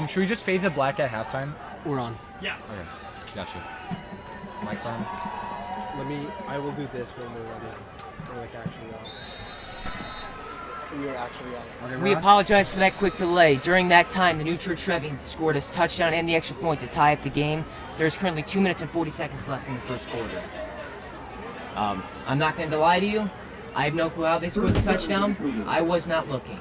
Should we just fade to black at halftime? We're on. Yeah. Okay, gotcha. Mic's on. I will do this when we're ready. We're like actually on. We are actually on. Okay, We apologize for that quick delay. During that time, the New Trevians scored a touchdown and the extra point to tie up the game. There's currently 2 minutes and 40 seconds left in the first quarter. I'm not going to lie to you. I have no clue how they scored the touchdown. I was not looking.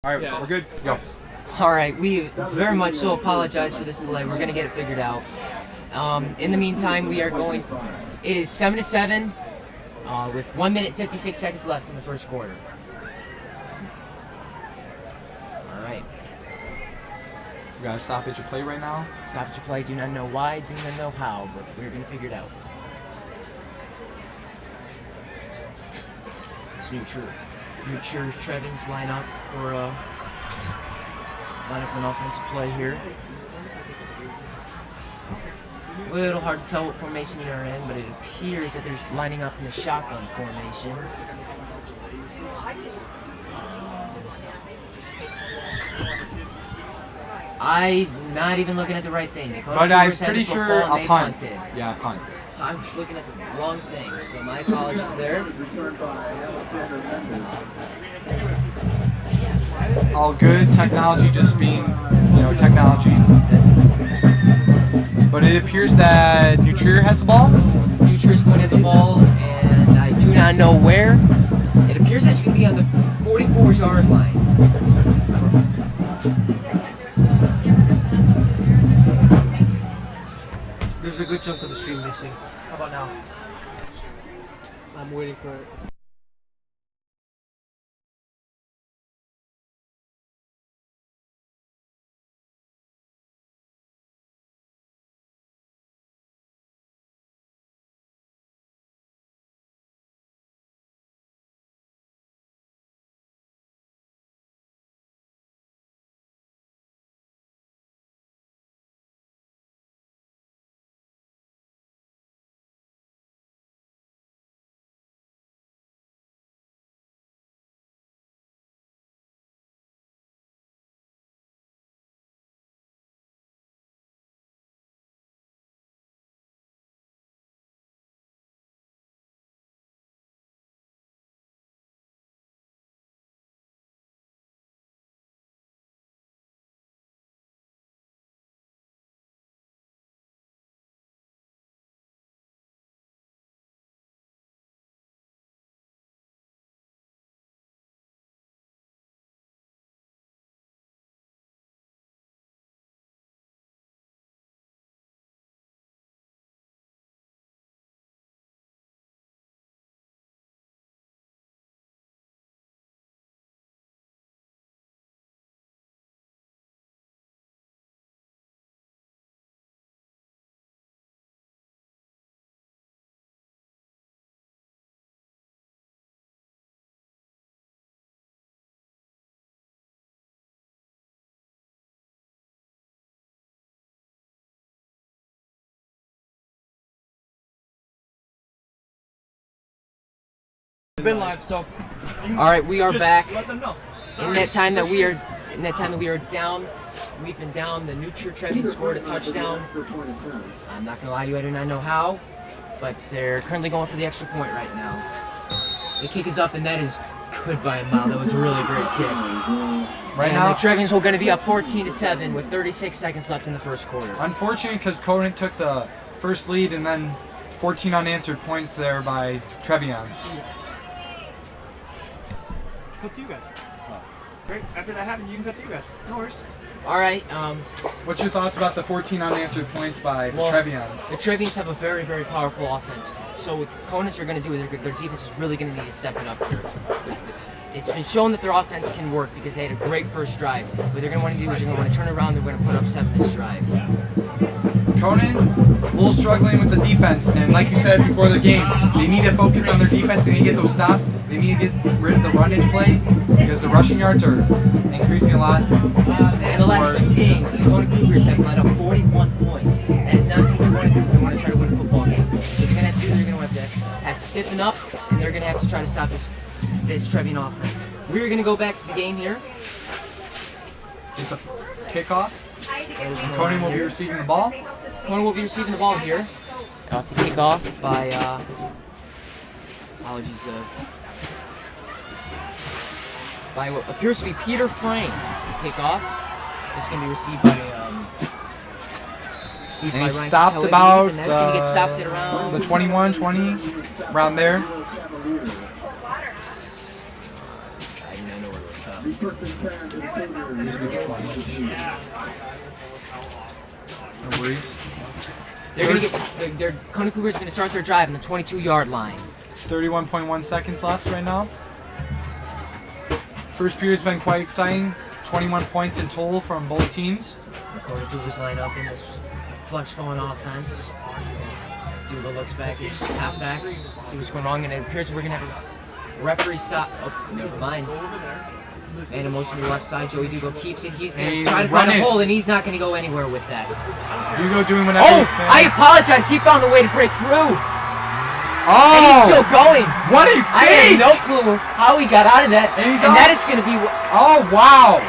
All right, we're good. Go. All right, we very much so apologize for this delay. We're going to get it figured out. In the meantime, we are going. It is 7-7 with 1 minute 56 seconds left in the first quarter. All right, We got to stop at your play right now. stop at your play. Do not know why, do not know how, but we're going to figure it out. It's New Trevians line up for an offensive play here. A little hard to tell what formation they're in, but it appears that they're lining up in the shotgun formation. I'm not even looking at the right thing. But I'm pretty sure I'll punt. Punted. Yeah, punt. So I was looking at the wrong thing, so my apologies there. All good. Technology just being, technology. But it appears that New Trier has the ball. New Trier's going to have the ball, and I do not know where. It appears that it's going to be on the 44-yard line. There's a good chunk of the stream missing. How about now? I'm waiting for it. Been live, so. All right, we are back. Let them know. In that time that we are down, we've been down. The New Trevians scored a touchdown. I'm not gonna lie to you, I do not know how, but they're currently going for the extra point right now. The kick is up, and that is good by a mile. That was a really great kick. Right And now, the Trevians are going to be up 14-7 with 36 seconds left in the first quarter. unfortunate because Conant took the first lead and then 14 unanswered points there by Trevians. Cut to you guys. Great. After that happened, you can cut to you guys. No worries. All right. What's your thoughts about the 14 unanswered points by Well, Trevians? The Trevians have a very, very powerful offense. So what the Conants are going to do is their defense is really going to need to step it up here. It's been shown that their offense can work because they had a great first drive. What they're going to want to do is they're going to want to turn around and they're going to put up 7 this drive. Conant, a little struggling with the defense, and like you said before the game, they need to focus on their defense. They need to get those stops. They need to get rid of the runnage play because the rushing yards are increasing a lot. In the last 2 games, the Conant Cougars have let up 41 points. That is not something we want to do if we want to try to win a football game. So they're going to have to do, they're going to have to stiffen up, and they're going to have to try to stop this Trevian offense. We're going to go back to the game here. It's a kickoff. Conant will be receiving the ball. Conant will be receiving the ball here. Off the kickoff by, apologies, by what appears to be Peter Frank to the kickoff. This is going to be received by, And he stopped about and that's going to get stopped at around the 21, 20, around there. I do not know where it was. No worries. They're going to get, their Conant Cougars are going to start their drive on the 22-yard line. 31.1 seconds left right now. First period's been quite exciting. 21 points in total from both teams. The Conant Cougars line up in this flex going offense. Dugo looks back at his halfbacks, see what's going wrong, and it appears we're going to have a referee stop. Oh, never mind. And a motion to the left side. Joey Dugo keeps it. He's going to try to find a hole, and he's not going to go anywhere with that. Dugo doing whatever he can. I apologize. He found a way to break through. Oh! And he's still going. What a I fake! have no clue how he got out of that. And he's that is going to be... Oh, wow!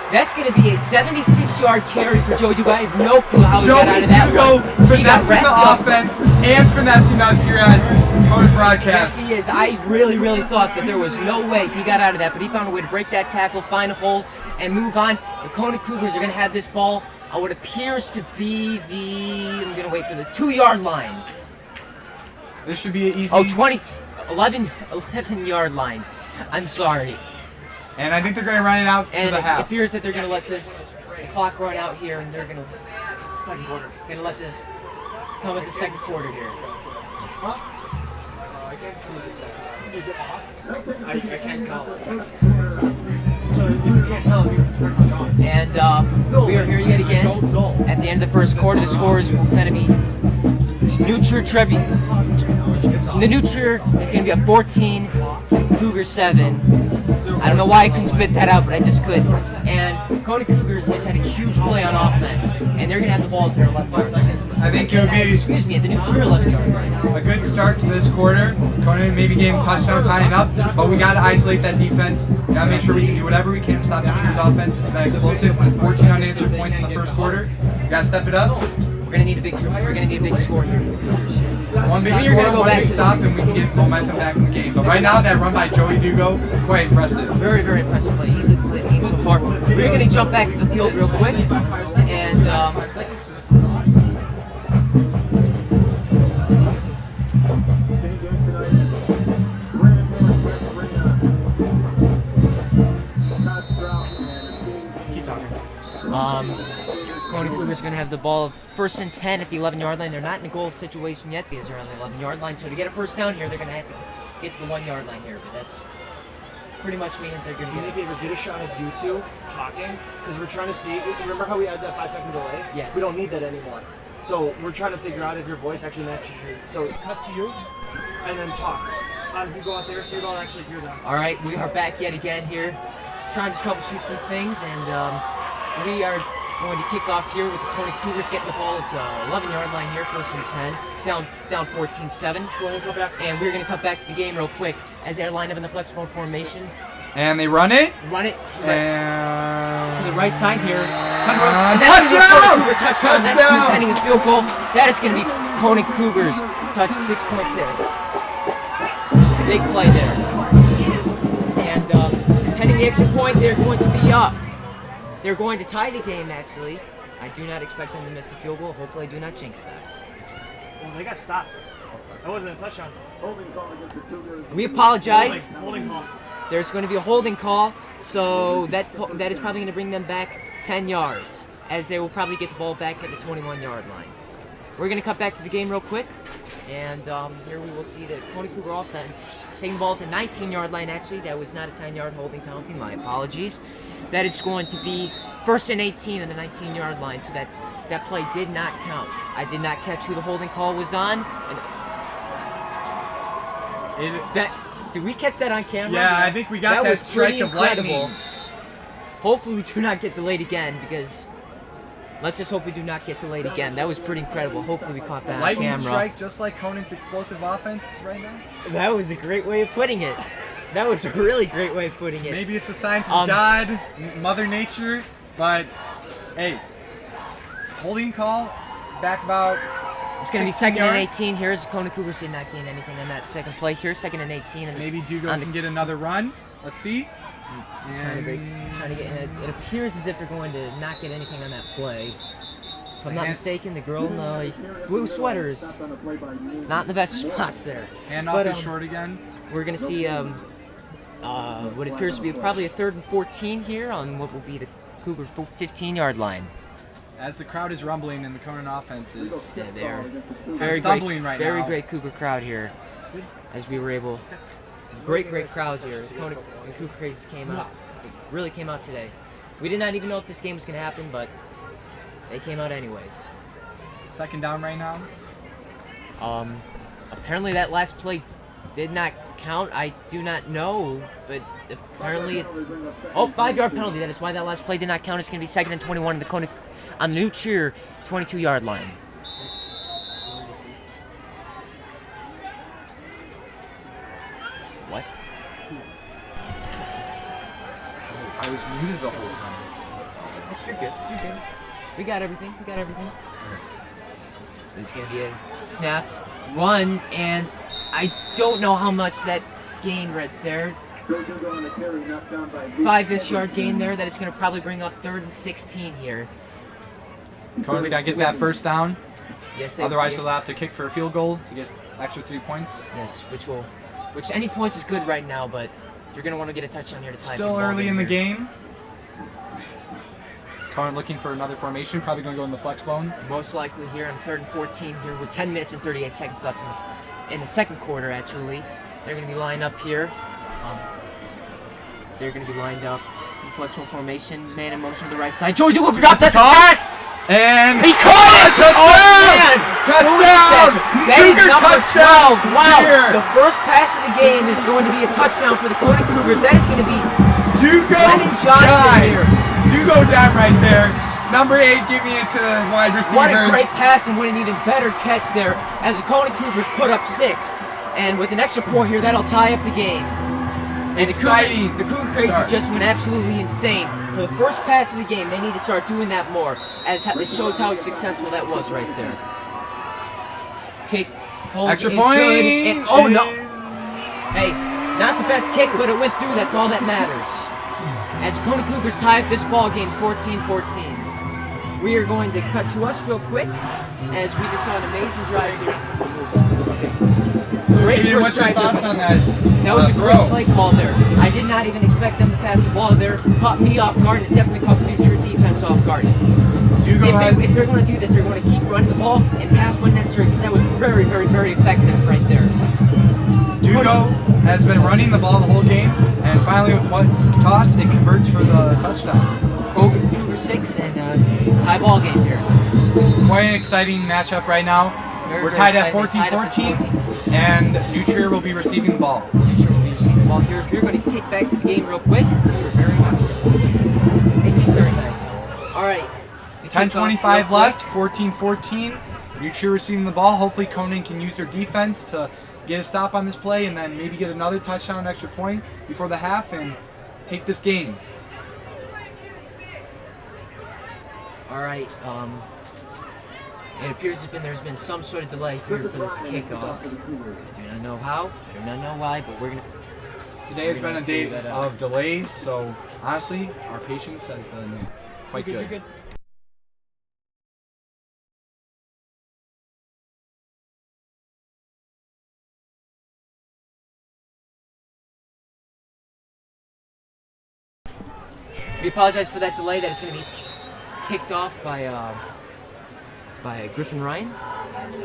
That's going to be a 76-yard carry for Joey Dugo. I have no clue how he got out of that Joey Dugo finessing the offense and finessing us here at Conant Broadcast. Yes, he is. I really thought that there was no way he got out of that, but he found a way to break that tackle, find a hole, and move on. The Conant Cougars are going to have this ball on what appears to be the... I'm going to wait for the 2-yard line. This should be an easy... 11-yard line. I'm sorry. And I think they're going to run it out to the half. It appears that they're going to let the clock run out here, and they're going to... Second quarter. Going to let the... Come at the second quarter here. I can't tell. So if you can't tell, you can turn it on. And we are here yet again. At the end of the first quarter, the score is going to be Trevian. The Nutria is going to be a 14 to Cougar 7. I don't know why I couldn't spit that out, but I just could. And Conant Cougars has had a huge play on offense, and they're going to have the ball at their 11-yard line. I think it would be... Excuse me, at the Nutria 11-yard line. A good start to this quarter. Conant maybe getting touchdown, tying up, but we got to isolate that defense. We got to make sure we can do whatever we can to stop Nutria's offense. It's been explosive. 14 unanswered points in the first quarter. We got to step it up. We're gonna need a big score here for the Cougars. One big score, one big stop, and we can get momentum back in the game. But right now, that run by Joey Dugo, quite impressive. Very impressive play. Easily played the game so far. We're gonna jump back to the field real quick, and Keep talking. Conant Cougars going to have the ball first and 10 at the 11-yard line. They're not in a goal situation yet because they're on the 11-yard line. So to get a first down here, they're going to have to get to the 1-yard line here. But that's pretty much means they're going to Do me a favor, get a shot of you two talking, because we're trying to see. Remember how we had that 5-second delay? Yes. We don't need that anymore. So we're trying to figure out if your voice actually matches your. So cut to you, and then talk. You go out there so you don't actually hear them. All right, we are back yet again here, trying to troubleshoot some things, and we are going to kick off here with the Conant Cougars getting the ball at the 11-yard line here, first and 10, down 14-7. Go ahead and come back. And we're going to cut back to the game real quick as they line up in the flexible formation. And they run it. Run it to the And right side here. touchdown! Touchdown! That's pending a field goal. That is going to be Conant Cougars. Touch 6.6. Big play there. And pending the extra point, they're going to be up. They're going to tie the game, actually. I do not expect them to miss the field goal. Hopefully I do not jinx that. Well, they got stopped. That wasn't a touchdown. We apologize. Holding call. There's going to be a holding call, so that is probably going to bring them back 10 yards, as they will probably get the ball back at the 21-yard line. We're going to cut back to the game real quick, and here we will see the Conant Cougar offense taking the ball at the 19-yard line. Actually, that was not a 10-yard holding penalty. My apologies. That is going to be first and 18 on the 19-yard line, so that that play did not count. I did not catch who the holding call was on. And did we catch that on camera? Yeah, I think we got that was strike pretty of incredible. lightning. Hopefully we do not get delayed again, because let's just hope we do not get delayed again. That was pretty incredible. Hopefully we caught that on Lightning camera. strike, just like Conant's explosive offense right now. That was a great way of putting it. That was a really great way of putting it. Maybe it's a sign from God, Mother Nature, but hey, holding call back about. It's going to be 16 second and yards. 18. Here's Conant Cougars did not gain anything on that second play. Here's second and 18. And Maybe it's Dugo on can get another run. Let's see. trying to get. And it appears as if they're going to not get anything on that play. If I'm not mistaken, the girl in the blue sweaters not in the best spots there. Hand off is short again. We're going to see what appears to be probably a 3rd and 14 here on what will be the Cougar 15-yard line. As the crowd is rumbling and the Conant offense is They're very stumbling right very now. great Cougar crowd here. As we were able, great crowds here. The Cougar Crazies really came out today. We did not even know if this game was going to happen, but they came out anyways. Second down right now. Apparently that last play did not count. I do not know, but apparently 5-yard penalty. That is why that last play did not count. It's going to be 2nd and 21 in the Conant on the new cheer 22-yard line. What? I was muted the whole time. You're good. You're good. We got everything. It's going to be a snap, run, and I don't know how much that gain right there. 5-ish yard gain there. That is going to probably bring up 3rd and 16 here. Conant's got to get that first down. Yes, Otherwise, they'll have to kick for a field goal to get extra 3 points. Yes, which any points is good right now, but you're going to want to get a touchdown here to tie Still the ball early in the here. game. Conant looking for another formation. Probably going to go in the flex bone. Most likely here on 3rd and 14 here with 10 minutes and 38 seconds left in the second quarter, actually. They're going to be lined up here. They're going to be lined up in flex bone formation. Man in motion to the right side. Joey Dugo got that pass! And He caught it! Touchdown! Touchdown! That is Cougar number touchdown 12. Wow! here. The first pass of the game is going to be a touchdown for the Conant Cougars. That is going to be Dugo Brennan Johnson here. Dugo down right there. Number 8 giving it to the wide receiver. What a great pass and what an even better catch there as the Conant Cougars put up 6. And with an extra point here, that'll tie up the game. And Exciting. The Cougar Crazies just went absolutely insane. For the first pass of the game, they need to start doing that more, as this shows how successful that was right there. Kick, hold Extra is point. good, and, oh no! Hey, not the best kick, but it went through. That's all that matters. As Conant Cougars tie up this ball game, 14-14. We are going to cut to us real quick, as we just saw an amazing drive here. Great Aiden, first what's your drive thoughts there. on that? That was a great throw? play call there. I did not even expect them to pass the ball there. Caught me off guard, and it definitely caught the future defense off guard. If they're going to do this, they're going to keep running the ball and pass when necessary, because that was very, very, very effective right there. Dugo has been running the ball the whole game, and finally with one toss, it converts for the touchdown. Cougar 6 and tie ball game here. Quite an exciting matchup right now. We're tied at 14-14, and New Trier will be receiving the ball. Future will be receiving the ball here. We're going to kick back to the game real quick. They're very nice. They seem very nice. All right. 10:25 left, 14-14. New Trier receiving the ball. Hopefully Conant can use their defense to get a stop on this play and then maybe get another touchdown, extra point before the half and take this game. All right. It appears there's been some sort of delay here for this kickoff. I do not know how, I do not know why, but we're gonna. Today has been a day of delays, so honestly, our patience has been quite good. You're good. We apologize for that delay. That is going to be kicked off by Griffin Ryan, and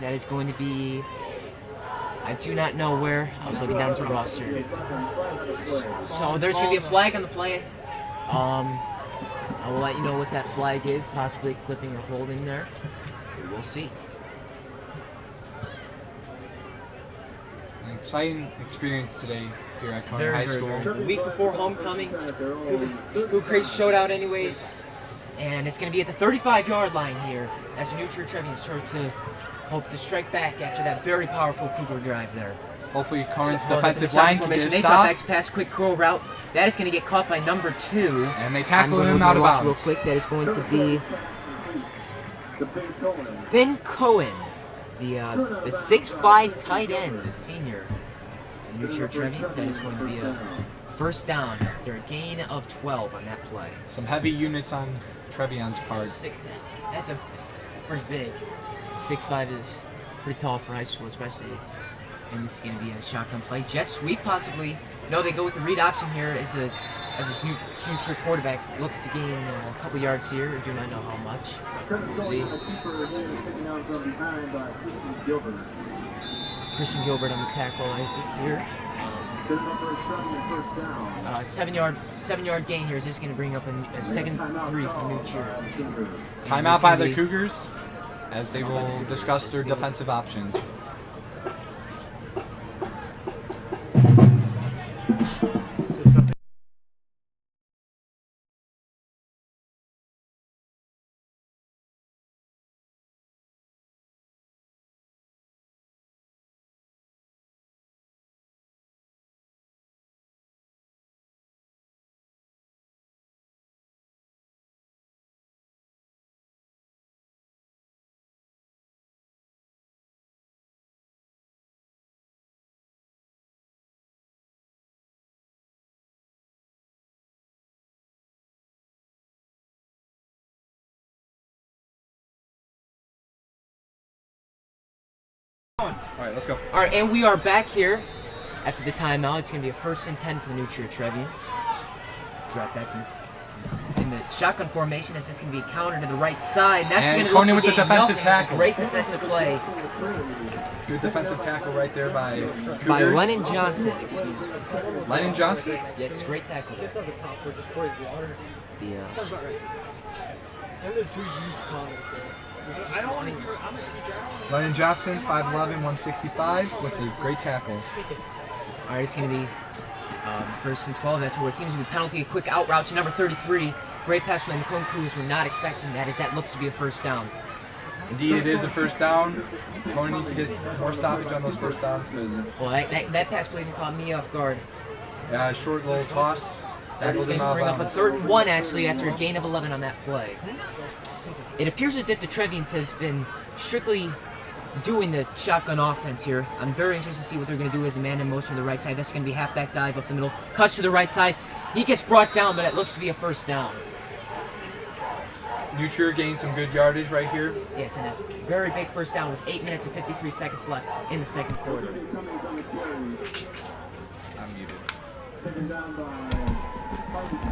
that is going to be. I do not know where. I was looking down at the roster. So there's going to be a flag on the play. I I will let you know what that flag is, possibly clipping or holding there. We'll see. An exciting experience today here at Conant High School. The week before homecoming, Cougars showed out anyways, and it's going to be at the 35-yard line here as New Trevians start to hope to strike back after that very powerful Cougar drive there. Hopefully Conant's So defensive line can get they a drop back stop. to pass quick curl route. That is going to get caught by number 2. And they tackle I'm him gonna out of watch bounds. real quick. That is going to be Finn Cohen, the 6'5" tight end, the senior. The New Trevians. That is going to be a first down after a gain of 12 on that play. Some heavy units on Trevian's part. That's pretty big. 6'5" is pretty tall for high school, especially. And this is going to be a shotgun play. Jet sweep, possibly. No, they go with the read option here as a new junior quarterback looks to gain a couple yards here. I do not know how much. We'll see. Christian Gilbert on the tackle, I think here. 7-yard gain here. Is this going to bring up a second 3 for New Cheer? Timeout by the Cougars as they will discuss their defensive options. Alright, let's go. Alright, and we are back here after the timeout. It's going to be a 1st and 10 for the New Cheer Trevians. Right back in the shotgun formation. As this going to be a counter to the right side. That's And going to Conant with the defensive tackle. Great defensive play. Good defensive tackle right there by Cougars. By Lennon Johnson, excuse me. Lennon Johnson? Yes, great tackle there. And the 2 used comments there. I don't want to hear. I'm a teacher. Lennon Johnson, 5'11", 165, with a great tackle. All right, it's going to be 1st and 12. That's where it seems to be penalty. A quick out route to number 33. Great pass play. The Conant Cougars were not expecting that, as that looks to be a first down. Indeed, it is a first down. Conant needs to get more stoppage on those first downs because Well, that pass play even caught me off guard. short little toss. That is Tackled going him to out bring of up a bounds. 3rd and 1, actually, after a gain of 11 on that play. It appears as if the Trevians has been strictly doing the shotgun offense here. I'm very interested to see what they're going to do as a man in motion to the right side. That's going to be halfback dive up the middle. Cuts to the right side. He gets brought down, but it looks to be a first down. New Cheer gained some good yardage right here. Yes, and a very big first down with 8 minutes and 53 seconds left in the second quarter. I'm muted.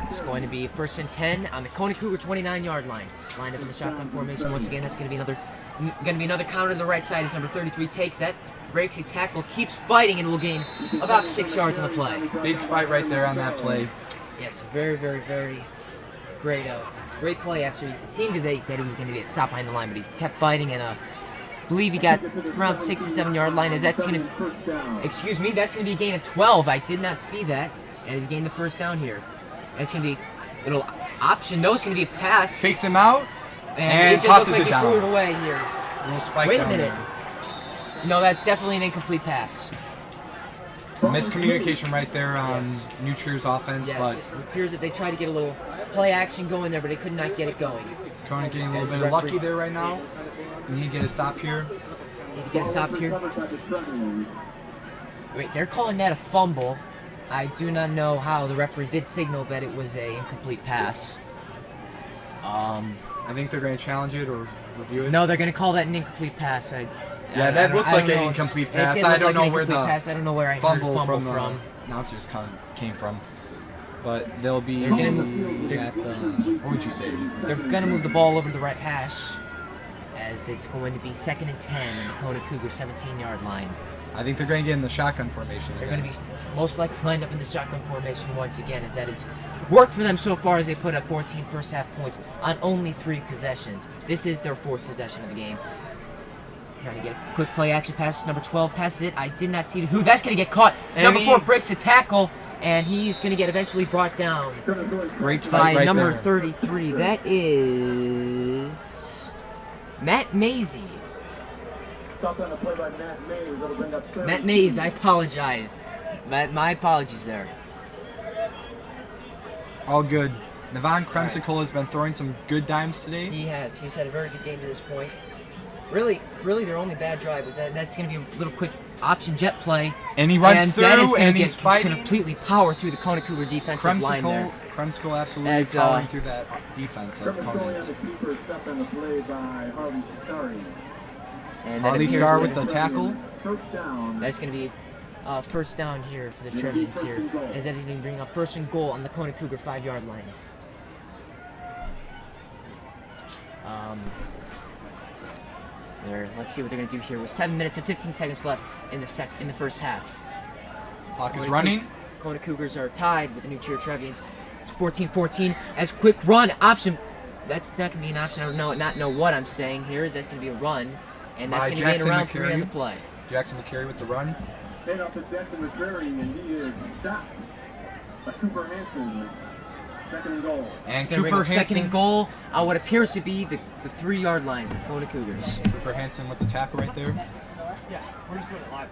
It's going to be 1st and 10 on the Conant Cougar 29-yard line. Lined up in the shotgun formation once again. That's going to be another counter to the right side as number 33 takes that, breaks a tackle, keeps fighting, and will gain about 6 yards on the play. Big fight right there on that play. Yes, very, very, very great, great play. After it seemed that he was going to get stopped behind the line, but he kept fighting, and I believe he got around 6 to 7 yard line. Is that going to? Excuse me, that's going to be a gain of 12. I did not see that, and he's gained the first down here. That's going to be a little option. No, it's going to be a pass. Takes him out and it just tosses looked like it he threw it down. away here. Little spike Wait a down minute. there. No, that's definitely an incomplete pass. Miscommunication right there on New Cheer's offense, Yes, it appears that they tried to get a little play action going there, but they could not get it going. but Conant getting a As little the bit referee- lucky there right now. Need to get a stop here. Need to get a stop here. Wait, they're calling that a fumble. I do not know how. The referee did signal that it was a incomplete pass. I think they're going to challenge it or review it. No, they're going to call that an incomplete pass. Yeah, that looked like an incomplete pass. It did I look don't like know an where the incomplete pass. I don't know where I heard fumble fumble from from. announcers came from. But they'll be They're gonna move. at the. What would you say? They're going to move the ball over to the right hash, as it's going to be 2nd and 10 on the Conant Cougar 17-yard line. I think they're going to get in the shotgun formation. They're again. going to be most likely lined up in the shotgun formation once again, as that is worked for them so far as they put up 14 first half points on only 3 possessions. This is their 4th possession of the game. Trying to get a quick play action pass. Number 12 passes it. I did not see who. That's going to get caught. Number 4 breaks a tackle, and he's going to get eventually brought down. Great By fight right number there. 33. That is Matt Mazie. Matt Mays, I apologize. My apologies there. All good. Navon Kremsicle has been throwing some good dimes today. He has. He's had a very good game to this point. Really, their only bad drive was that's going to be a little quick option jet play. And he runs and through, that is and gonna he's fighting. completely power through the Conant Cougar defensive line there. Kremsicle absolutely As, powering through that defense of Conant. And Harley that Starr appears with the tackle. That's going to be first down here for the Trevians here. As that's going to bring up 1st and goal on the Conant Cougar 5-yard line. Let's see what they're going to do here with 7 minutes and 15 seconds left in the first half. Clock is running. Conant Cougars are tied with the New Trier Trevians. 14-14 as quick run option. That's not going to be an option. I don't know what I'm saying here. That's going to be a run, and that's going to gain around 3 on the play. Jackson McCary with the run. Head off to Jackson McCary, and he is stopped by Cooper Hansen. 2nd and goal. And It's gonna bring Cooper up 2nd and Hansen. goal on what appears to be the 3-yard line for Conant Cougars. Cooper Hansen with the tackle right there. Yeah, we're just doing it live.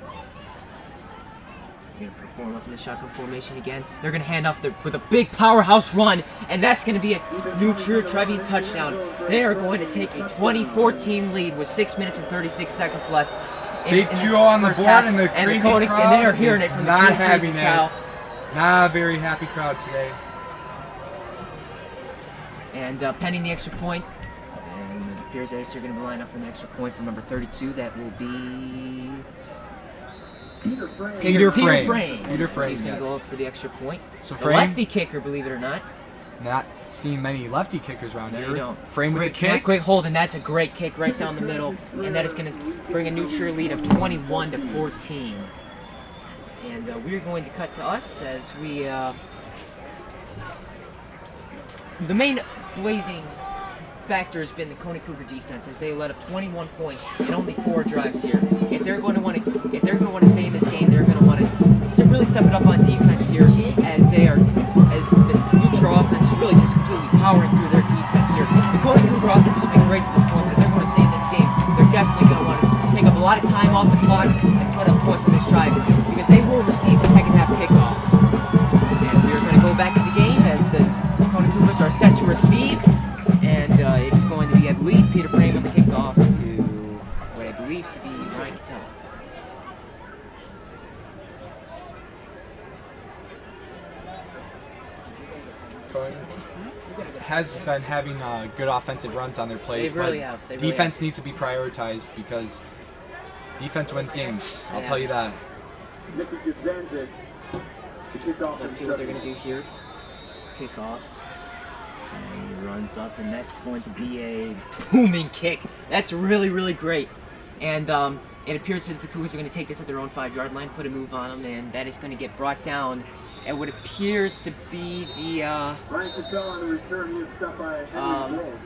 They're going to perform up in the shotgun formation again. They're going to hand off with a big powerhouse run, and that's going to be a New Trier Trevian touchdown. They are going to take a 20-14 lead with 6 minutes and 36 seconds left. Big 2-0 on the board, and the crazy crowd and they are hearing it from the not crazy having style. that. Not a very happy crowd today. And pending the extra point, and it appears that they're going to line up for an extra point from number 32. That will be Peter Frame. Peter Frame. Peter Frame, He's going yes. to go up for the extra point. So The Frame, lefty kicker, believe it or not. not seeing many lefty kickers around No, here. you don't. Frame with Great the snap, kick. great hold, and that's a great kick right down the middle, and that is going to bring a New Trier lead of 21-14. And we're going to cut to us as we. The main blazing factor has been the Conant Cougar defense, as they let up 21 points in only 4 drives here. If they're going to want to stay in this game, they're going to want to really step it up on defense here, as the New Trier offense is really just completely powering through their defense here. The Conant Cougar offense has been great to this point, but if they're going to stay in this game, they're definitely going to want to take up a lot of time off the clock and put up points on this drive, because they will receive the second half kickoff. And we are going to go back to the game as the Conant Cougars are set to receive. And it's going to be, I believe, Peter Frame on the kickoff to what I believe to be Ryan Cattell. Has been having good offensive runs on their plays, They really but have. They really defense needs to be prioritized because defense wins games. I'll Yeah. tell you that. Nicky Gazanzik to kick off. Let's see what they're going to do here. Kickoff. And he runs up, and that's going to be a booming kick. That's really, really great. And it appears that the Cougars are going to take this at their own 5-yard line, put a move on them, and that is going to get brought down at what appears to be the... Ryan Cattell on the return. He is stopped by Henry Wolf.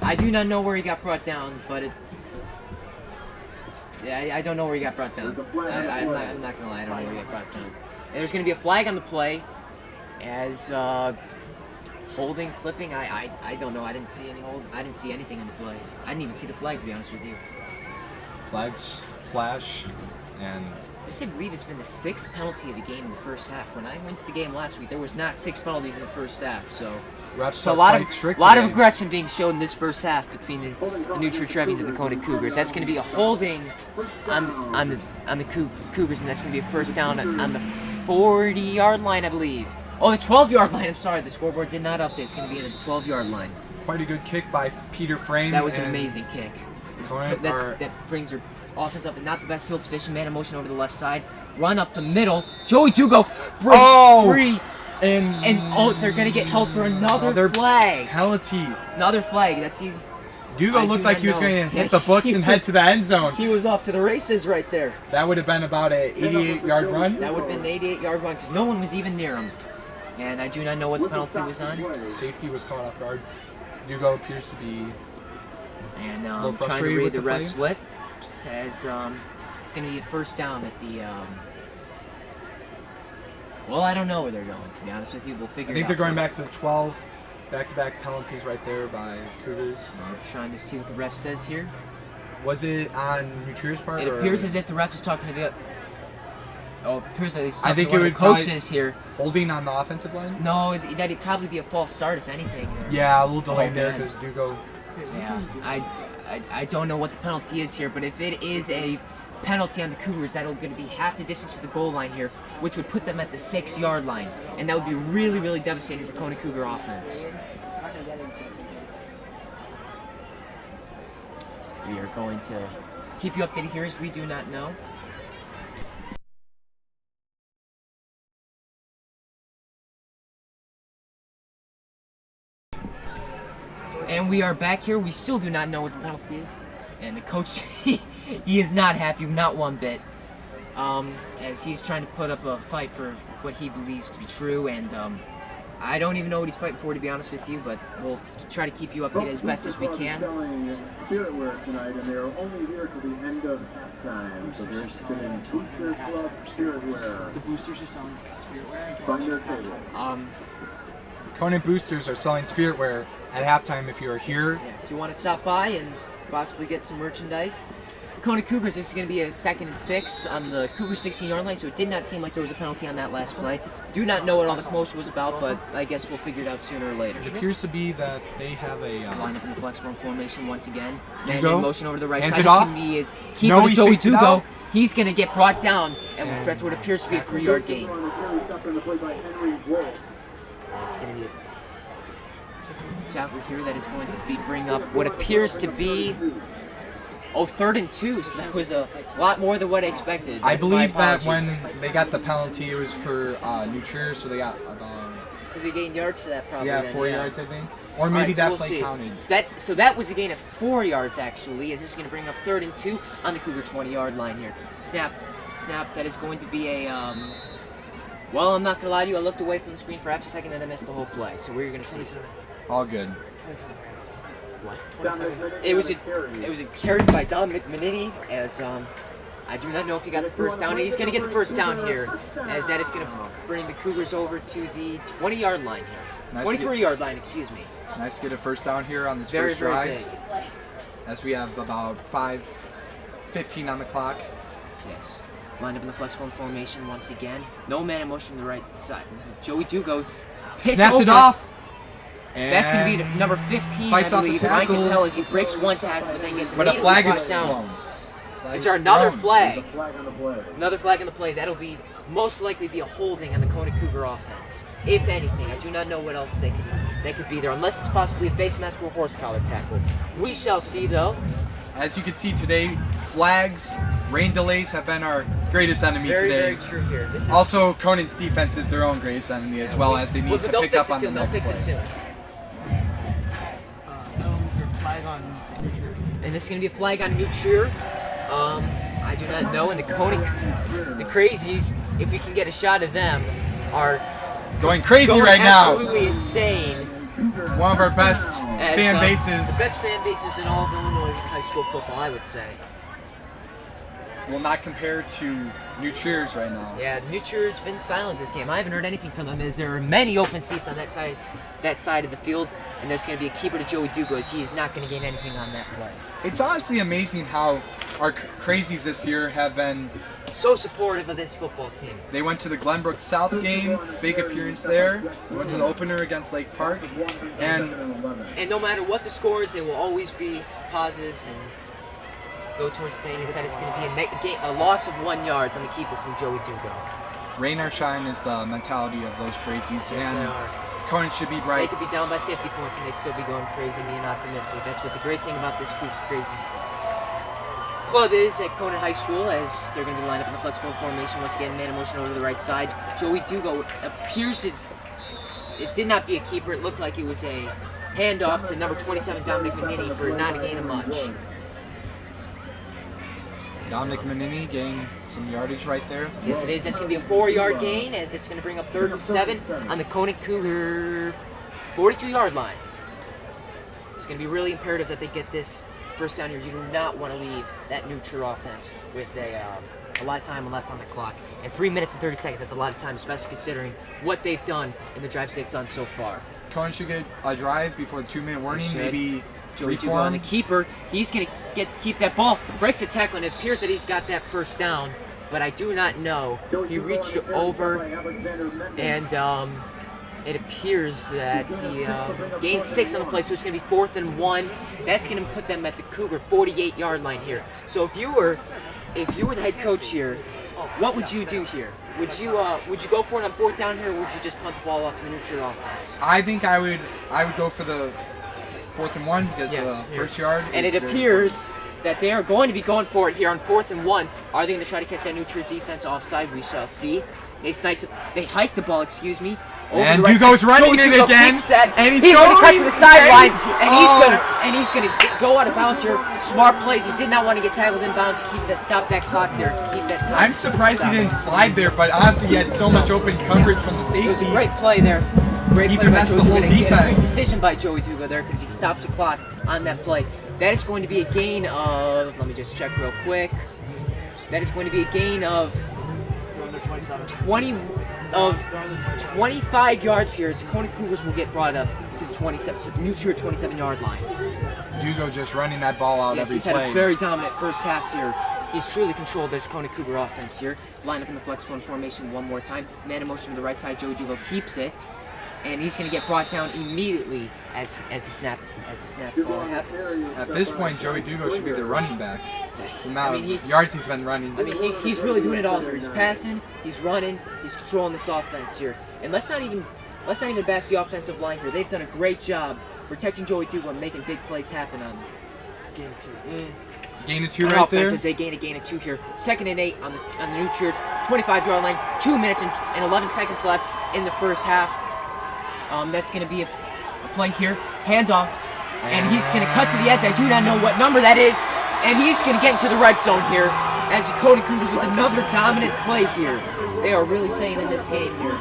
I do not know where he got brought down, but it... Yeah, I don't know where he got brought down. I'm not gonna lie, I don't know where he got brought down. And there's gonna be a flag on the play, as holding, clipping. I don't know. I didn't see any hold. I didn't see anything on the play. I didn't even see the flag, to be honest with you. Flags flash, and This, I believe, has been the 6th penalty of the game in the first half. When I went to the game last week, there was not 6 penalties in the first half, so. refs So a are lot quite of strict lot of today. aggression being shown in this first half between the New Trier Trevians and the Conant Cougars. That's going to be a holding on the Cougars, and that's going to be a first down on the 40-yard line, I believe. Oh, the 12-yard line. I'm sorry, the scoreboard did not update. It's going to be at the 12-yard line. Quite a good kick by Peter Frame. That was an and amazing kick. Conant That brings your offense up, and not the best field position. Man in motion over the left side. Run up the middle. Joey Dugo breaks free. And they're gonna get held for another flag. penalty. Another flag. That's you. Dugo I looked do like not he was know. going to Yeah, hit the books he and head was- to the end zone. He was off to the races right there. That would have been about an 88-yard run. That would have been an 88-yard run because no one was even near him. And I do not know what the penalty was on. Safety was caught off guard. Dugo appears to be And little trying to frustrated read with the the ref's play. lips says it's going to be a first down at the. Well, I don't know where they're going, to be honest with you. We'll figure I it think out. they're going back to the 12. Back-to-back penalties right there by Cougars. I'm trying to see what the ref says here. Was it on Nutrier's part? It or appears as if the ref is talking to the. Oh, it appears like he's I talking think to it one would of the coaches here. holding on the offensive line? No, that'd probably be a false start, if anything. Yeah, a little delayed there man. because Dugo. Yeah, I don't know what the penalty is here, but if it is a penalty on the Cougars, that'll going to be half the distance to the goal line here, which would put them at the 6-yard line, and that would be really, really devastating for Conant Cougar offense. We are going to keep you updated here as we do not know. And we are back here. We still do not know what the penalty is. And the coach, he is not happy, not one bit. As he's trying to put up a fight for what he believes to be true. And I don't even know what he's fighting for, to be honest with you. But we'll try to keep you updated as best as we can. Selling Spiritwear tonight, and they're only here to the end of halftime. So they're selling Booster Club Spiritwear. The boosters are selling Spiritwear. Find their table. Conant boosters are selling Spiritwear at halftime if you are here. Yeah, if you want to stop by and possibly get some merchandise. Conant Cougars, this is going to be a 2nd and 6 on the Cougars 16-yard line, so it did not seem like there was a penalty on that last play. Do not know what all the commotion was about, but I guess we'll figure it out sooner or later. It appears to be that they have a Line up in the flexible formation once again. Dugo. Man in motion over to the right Hands side. it This is off. going to be a keeper No, to he Joey fakes it Dugo. out. He's going to get brought down, and that's what appears to be a 3-yard gain. On the carry stop in the play by Henry Wolf. It's going to be a tackle here that is going to be bring up what appears to be 3rd and 2. So that was a lot more than what I expected. I That's my believe that when apologies. they got the penalty, it was for Nutrier, so they got So they gained yards for that, probably. yeah, then, 4 yards, I think. Or All maybe right, so that we'll play see. counted. So that was a gain of 4 yards actually. As this is going to bring up 3rd and 2 on the Cougar 20-yard line here. Snap. That is going to be a. Well, I'm not going to lie to you. I looked away from the screen for half a second and I missed the whole play. So we're going to see. All good. What? Dominic It was carry. a carry by Dominic Minetti as I do not know if he got the first down, and he's going to get the first down here, as that is going to bring the Cougars over to the 20-yard line here. Nice 23-yard line, excuse me. Nice to get a first down here on this Very, first very drive. big. As we have about 5:15 on the clock. Yes. Lined up in the flexible formation once again. No man in motion to the right side. Joey Dugo pitch Snaps over. it off. That's going to be And the number 15, fights I off the believe. Ryan tackle. can tell as he breaks one tackle, but then gets But a immediately flag is brought down. thrown. Flag Is there another thrown. flag? Flag on the play. Another flag on the play. That'll be most likely be a holding on the Conant Cougar offense. If anything, I do not know what else they could be there, unless it's possibly a face mask or horse collar tackle. We shall see, though. As you can see today, flags, rain delays have been our greatest enemy Very, today. very true here. This is Also, Conant's defense is their own greatest enemy as well, as they need to they'll pick fix up it on the soon. They'll next fix it play. soon. No, your flag on Nutrier. And this is going to be a flag on Nutrier. I do not know. And the Crazies, if we can get a shot of them, are Going crazy going right now. absolutely insane. One of our best As, fan the bases best fan bases in all of Illinois high school football, I would say. will not compare to Nutrier's right now. Yeah, Nutrier's been silent this game. I haven't heard anything from them, as there are many open seats on that side of the field, and there's going to be a keeper to Joey Dugo, as he is not going to gain anything on that play. It's honestly amazing how our Crazies this year have been. So supportive of this football team. They went to the Glenbrook South game, big appearance there. They went to the opener against Lake Park, and And no matter what the score is, they will always be positive and go towards things. He said it's going to be a loss of 1 yard on the keeper from Joey Dugo. rain or shine is the mentality of those Crazies, Yes, they and are. Conant should be They bright. could be down by 50 points and they'd still be going crazy and being optimistic. That's what the great thing about this group of Crazies club is at Conant High School, as they're going to be lined up in the flexible formation. Once again, man in motion over to the right side. Joey Dugo appears it did not be a keeper. It looked like it was a handoff to number 27, Dominic Minetti, for not a gain of much. Dominic Manini getting some yardage right there. Yes, it is. That's going to be a 4-yard gain as it's going to bring up 3rd and 7 on the Conant Cougar 42-yard line. It's going to be really imperative that they get this first down here. You do not want to leave that new true offense with a lot of time left on the clock. And 3 minutes and 30 seconds, that's a lot of time, especially considering what they've done in the drives they've done so far. Conant should get a drive before the 2-minute warning. Should. Maybe Joey Dugo on the keeper. He's going to keep that ball. Breaks the tackle, and it appears that he's got that first down, but I do not know. He reached over, and it appears that he gained 6 on the play, so it's going to be 4th and 1. That's going to put them at the Cougar 48-yard line here. So if you were the head coach here, what would you do here? Would you go for it on 4th down here, or would you just punt the ball off to the neutral offense? I think I would go for the 4th and 1 because the first yard. And it appears that they are going to be going for it here on 4th and 1. Are they going to try to catch that neutral defense offside? We shall see. They hike the ball, excuse me. And Dugo's running it again, and he's going to cut to the sidelines, and and he's going to go out of bounds here. Smart plays. He did not want to get tackled in bounds to stop that clock there, to keep that time. I'm surprised he didn't slide there, but honestly, he had so much open coverage from the safety. It was a great play there. Great He play by finessed Joey the whole Dugo. A great defense. decision by Joey Dugo there because he stopped the clock on that play. That is going to be a gain of, let me just check real quick. That is going to be a gain of 25 yards here. So Conant Cougars will get brought up to the neutral 27-yard line. Dugo just running that ball out every He's play. had a very dominant first half here. He's truly controlled this Conant Cougar offense here. Line up in the flex one formation one more time. Man in motion to the right side. Joey Dugo keeps it, and he's going to get brought down immediately as the snap ball happens. At this point, Joey Dugo should be the running back. The amount I mean, of yards he's been running. I mean, he's really doing it all here. He's passing, he's running, he's controlling this offense here. And let's not even bash the offensive line here. They've done a great job protecting Joey Dugo and making big plays happen on Game 2. Gain of 2 right there. As they gain of 2 here. 2nd and 8 on the neutral 25-yard line. 2 minutes and 11 seconds left in the first half. That's going to be a play here. Handoff. And he's going to cut to the edge. I do not know what number that is. And he's going to get into the red zone here as the Conant Cougars with another dominant play here. They are really staying in this game here.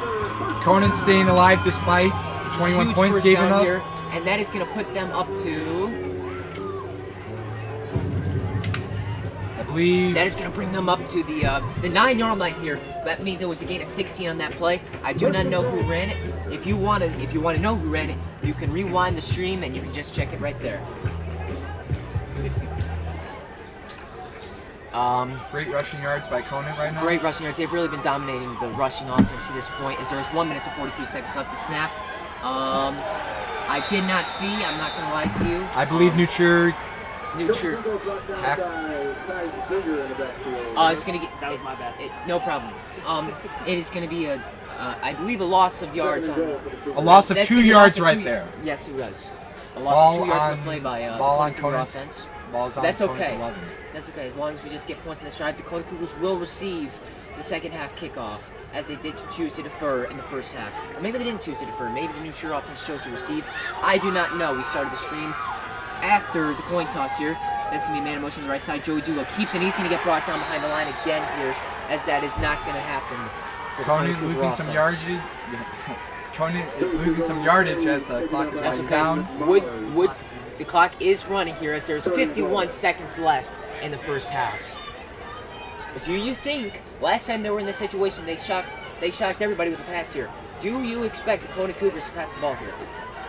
Conant staying alive despite the 21 Huge points first given down up. here, and that is going to put them up to... I believe That is going to bring them up to the 9-yard line here. That means it was a gain of 16 on that play. I do not know who ran it. If you want to know who ran it, you can rewind the stream and you can just check it right there. great rushing yards by Conant right now. Great rushing yards. They've really been dominating the rushing offense to this point. As there's 1 minute and 43 seconds left to snap. I did not see. I'm not going to lie to you. I believe Nuture. It's going to get... That was my bad. No problem. It is going to be I believe a loss of yards on... A loss of That's 2 gonna be a yards loss of right 2 there. Yes, it was. A loss of 2 yards on the play by ball on Cougar Conant's offense. Ball's on That's Conant's okay. 11. That's okay. As long as we just get points in this drive, the Conant Cougars will receive the second half kickoff, as they did choose to defer in the first half. Or maybe they didn't choose to defer. Maybe the new Sure offense chose to receive. I do not know. We started the stream after the coin toss here. That's going to be man in motion on the right side. Joey Dugo keeps it. He's going to get brought down behind the line again here, as that is not going to happen. Conant losing some yardage. Conant is losing some yardage as the clock is That's running okay. down. The clock is running here as there's 51 seconds left in the first half. Do you think last time they were in this situation they shocked everybody with a pass here? Do you expect the Conant Cougars to pass the ball here?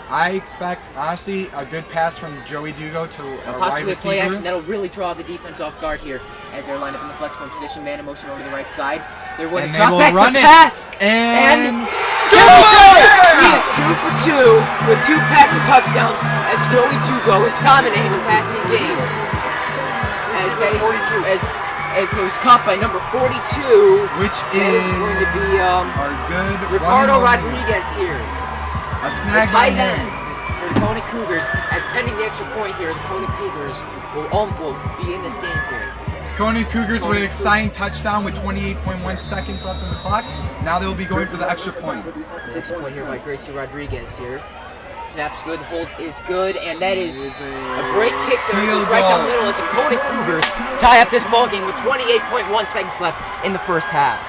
I expect, honestly, a good pass from Joey Dugo to a wide Possibly a play action receiver. that'll really draw the defense off guard here as they're lined up in the flex point position, man in motion over to the right side. They're going And to they drop will back run to it. pass. And He is 2 for 2 with 2 passing touchdowns as Joey Dugo is dominating the passing games. As it was caught by number 42, which is is going to be our good Ricardo running Rodriguez here. A The snag tight on him. end for the Conant Cougars. As pending the extra point here, the Conant Cougars will be in this game here. Conant Cougars with an exciting touchdown with 28.1 seconds left on the clock. Now they'll be going for the extra point. The extra point here by Gracie Rodriguez here. Snap's good, hold is good, and that is It is a great kick there. field It's right down the goal. middle as the Conant Cougars tie up this ball game with 28.1 seconds left in the first half.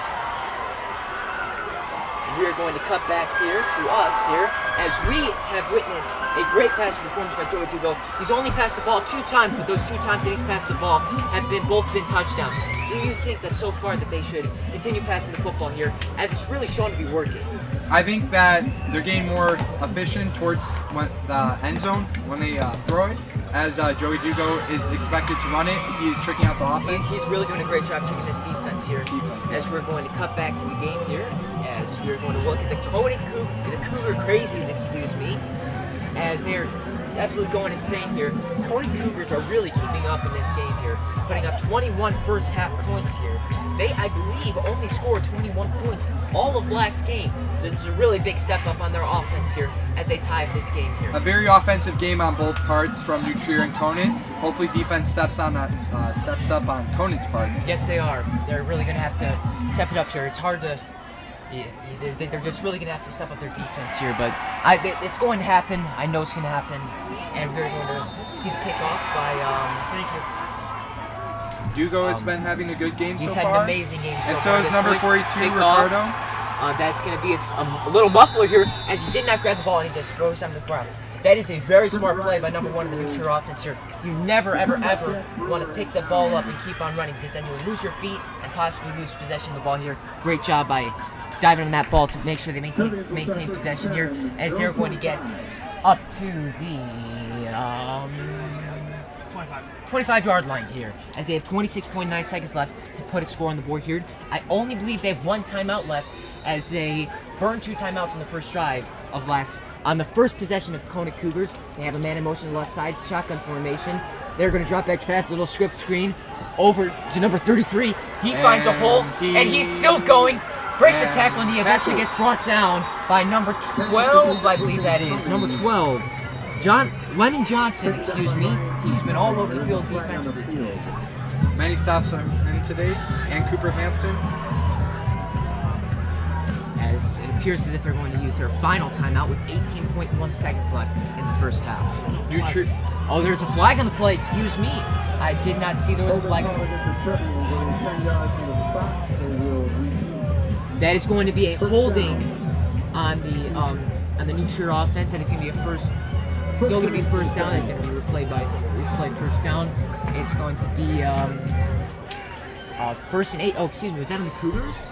We are going to cut back here to us here as we have witnessed a great passing performance by Joey Dugo. He's only passed the ball 2 times, but those 2 times that he's passed the ball have both been touchdowns. Do you think that so far that they should continue passing the football here as it's really shown to be working? I think that they're getting more efficient towards the end zone when they throw it. As Joey Dugo is expected to run it, he is tricking out the offense. He's really doing a great job checking this defense here. As Yes. we're going to cut back to the game here, as we're going to look at the Cougar Crazies, excuse me, as they're absolutely going insane here. Conant Cougars are really keeping up in this game here, putting up 21 first half points here. They, I believe, only scored 21 points all of last game. So this is a really big step up on their offense here as they tie up this game here. A very offensive game on both parts from New Trier and Conant. Hopefully defense steps up on Conant's part. Yes, they are. They're really going to have to step it up here. It's hard to... They're just really going to have to step up their defense here, but it's going to happen. I know it's going to happen, and we're going to see the kickoff by. Thank you. Dugo has been having a good game so He's far. had an amazing game so And far. so is This number point, 42, kickoff. Ricardo. That's going to be a little muffler here as he did not grab the ball and he just throws on the ground. That is a very smart play by number 1 in the New Trier offense here. You never, ever, ever want to pick the ball up and keep on running because then you'll lose your feet and possibly lose possession of the ball here. Great job by diving on that ball to make sure they maintain possession here as they're going to get up to the 25-yard line here as they have 26.9 seconds left to put a score on the board here. I only believe they have 1 timeout left as they burned 2 timeouts on the first drive of on the first possession of Conant Cougars. They have a man in motion on the left side, shotgun formation. They're going to drop back pass, little script screen over to number 33. He finds a hole and he's still going. Breaks a tackle and he eventually gets brought down by number 12, I believe that is. Number 12. Lennon Johnson, excuse me. He's been all over the field defensively today. Many stops on him today, and Cooper Hansen. As it appears as if they're going to use their final timeout with 18.1 seconds left in the first half. Oh, there's a flag on the play, excuse me. I did not see there was a flag on the play. That is going to be a holding on the New Trier offense. That is going to be a first. Still going to be first down. It's going to be replayed first down. It's going to be 1st and 8. Oh, excuse me. Was that on the Cougars?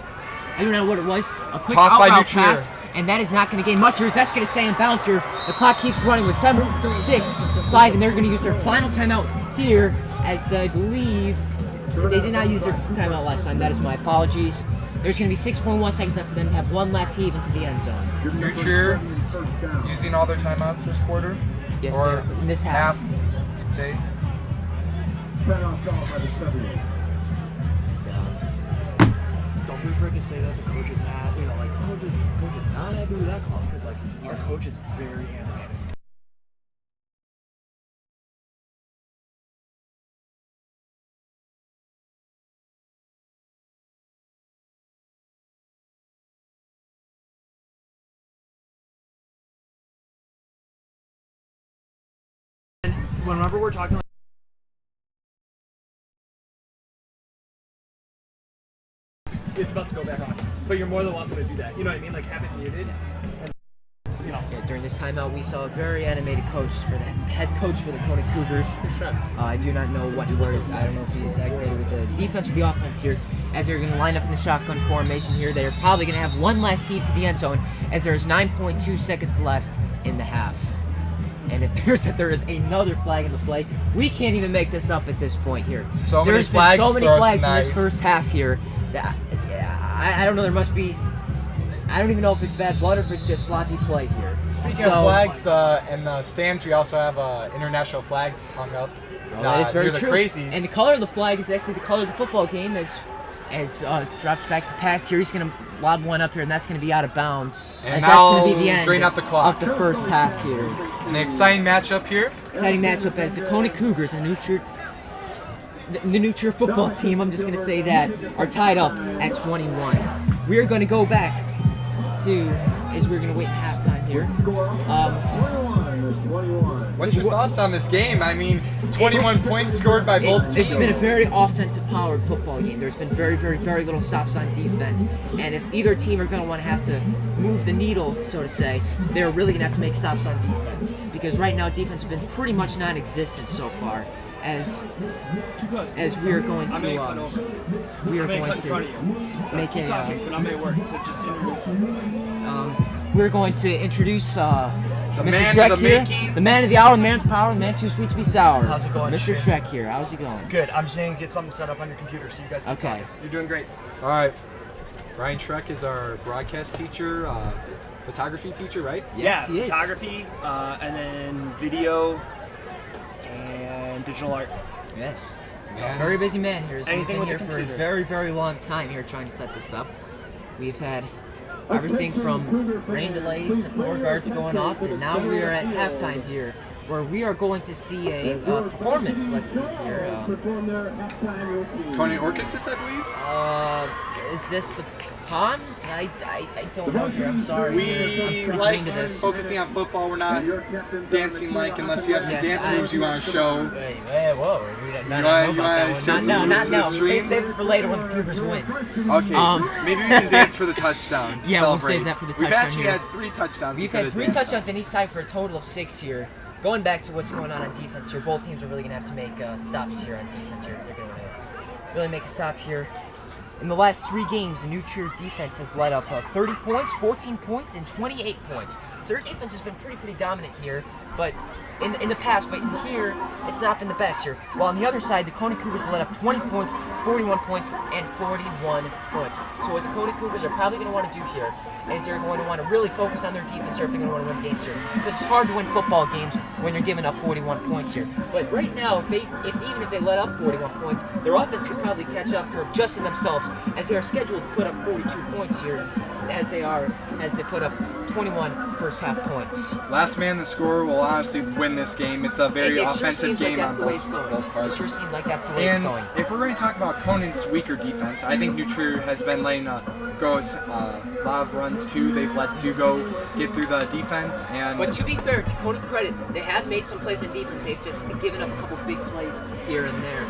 I don't know what it was. A quick Toss by out New route pass, and that is not going to gain much here. That's going to stay in bounds here. The clock keeps running with 7, 6, 5, and they're going to use their final timeout here, as I believe they did not use their timeout last time. That is my apologies. There's going to be 6.1 seconds left for them to have one last heave into the end zone. New Trier using all their timeouts this quarter. Yes, or in this half. you could say. Don't we freaking say that the coach is not, coach is not happy with that call because our coach is very animated. And whenever we're talking. It's about to go back on, but you're more than welcome to do that. You know what I mean? Like have it muted, and Yeah, during this timeout, we saw a very animated coach for the head coach for the Conant Cougars. I do not know what word. I don't know if he's aggravated with the defense or the offense here. As they're going to line up in the shotgun formation here, they're probably going to have one last heave to the end zone, as there is 9.2 seconds left in the half. And it appears that there is another flag in the play. We can't even make this up at this point here. So many There's been flags so many thrown flags in this tonight. first half here. That, I don't know. There must be. I don't even know if it's bad blood or if it's just sloppy play here. Speaking of flags, in the stands we also have international flags hung up. That is very near the true. Crazies. And the color of the flag is actually the color of the football game. As drops back to pass here, he's going to lob one up here, and that's going to be out of bounds. And as now that's going to be the end drain out the clock. of the first half here. An exciting matchup here. Exciting matchup as the Conant Cougars and the New Trier football team, I'm just going to say that, are tied up at 21. We are going to go back to, as we're going to wait in halftime here. 21. What's your thoughts on this game? I mean, 21 points scored by both teams. It's been a very offensive-powered football game. There's been very, very, very little stops on defense. And if either team are going to want to have to move the needle, so to say, they're really going to have to make stops on defense. Because right now, defense has been pretty much non-existent so far. As we are going to, we are going to make a. But I'm at work, so just introduce me. We're going to introduce Mr. man Shrek of the here, making. the man of the hour, the man of the power, the man too sweet to be sour. How's it going, Mr. Shrek? Shrek here. How's it going? Good. I'm just saying get something set up on your computer so you guys can Okay. talk. You're doing great. All right. Ryan Shrek is our broadcast teacher, photography teacher, right? Yes, yeah, he is. photography, and then video, and digital art. Yes. So Man. very busy man here. So we've Anything been with here the for a computer. very, very long time here trying to set this up. We've had everything from rain delays to floor guards going off, and now we are at halftime here, where we are going to see a performance. Let's see here. Conant Orchesis, I believe. Is this the Palms? I don't know here. I'm sorry. I'm We pretty like green to this. focusing on football. We're not dancing like unless you have some Yes, dance I- moves you want to show. Hey, whoa. You wanna show Not some now, not moves to the now. stream? Save it for later when the Cougars win. Okay, maybe we can dance for the touchdown. Yeah, we'll Celebrate. save that for the We've touchdown actually here. had 3 touchdowns. We've we had could've 3 danced touchdowns on each side for a total of 6 here. Going back to what's going on defense here, both teams are really going to have to make stops here on defense here if they're going to really make a stop here. In the last 3 games, the New Trier defense has led up 30 points, 14 points, and 28 points. So their defense has been pretty dominant here, but in the past, but here, it's not been the best here. While on the other side, the Conant Cougars led up 20 points, 41 points, and 41 points. So what the Conant Cougars are probably going to want to do here is they're going to want to really focus on their defense here if they're going to want to win games here. Because it's hard to win football games when you're giving up 41 points here. But right now, even if they let up 41 points, their offense could probably catch up to adjusting themselves as they are scheduled to put up 42 points here as they put up 21 first half points. Last man to score will honestly win this game. It's a very It sure offensive seems game like that's on the way it's both going. parts. It sure seems like that's the way it's And going. if we're going to talk about Conant's weaker defense, I think New Trier has been letting go a lot of runs too. They've let Dugo get through the defense, and But to be fair, to Conant credit, they have made some plays in defense. They've just given up a couple big plays here and there.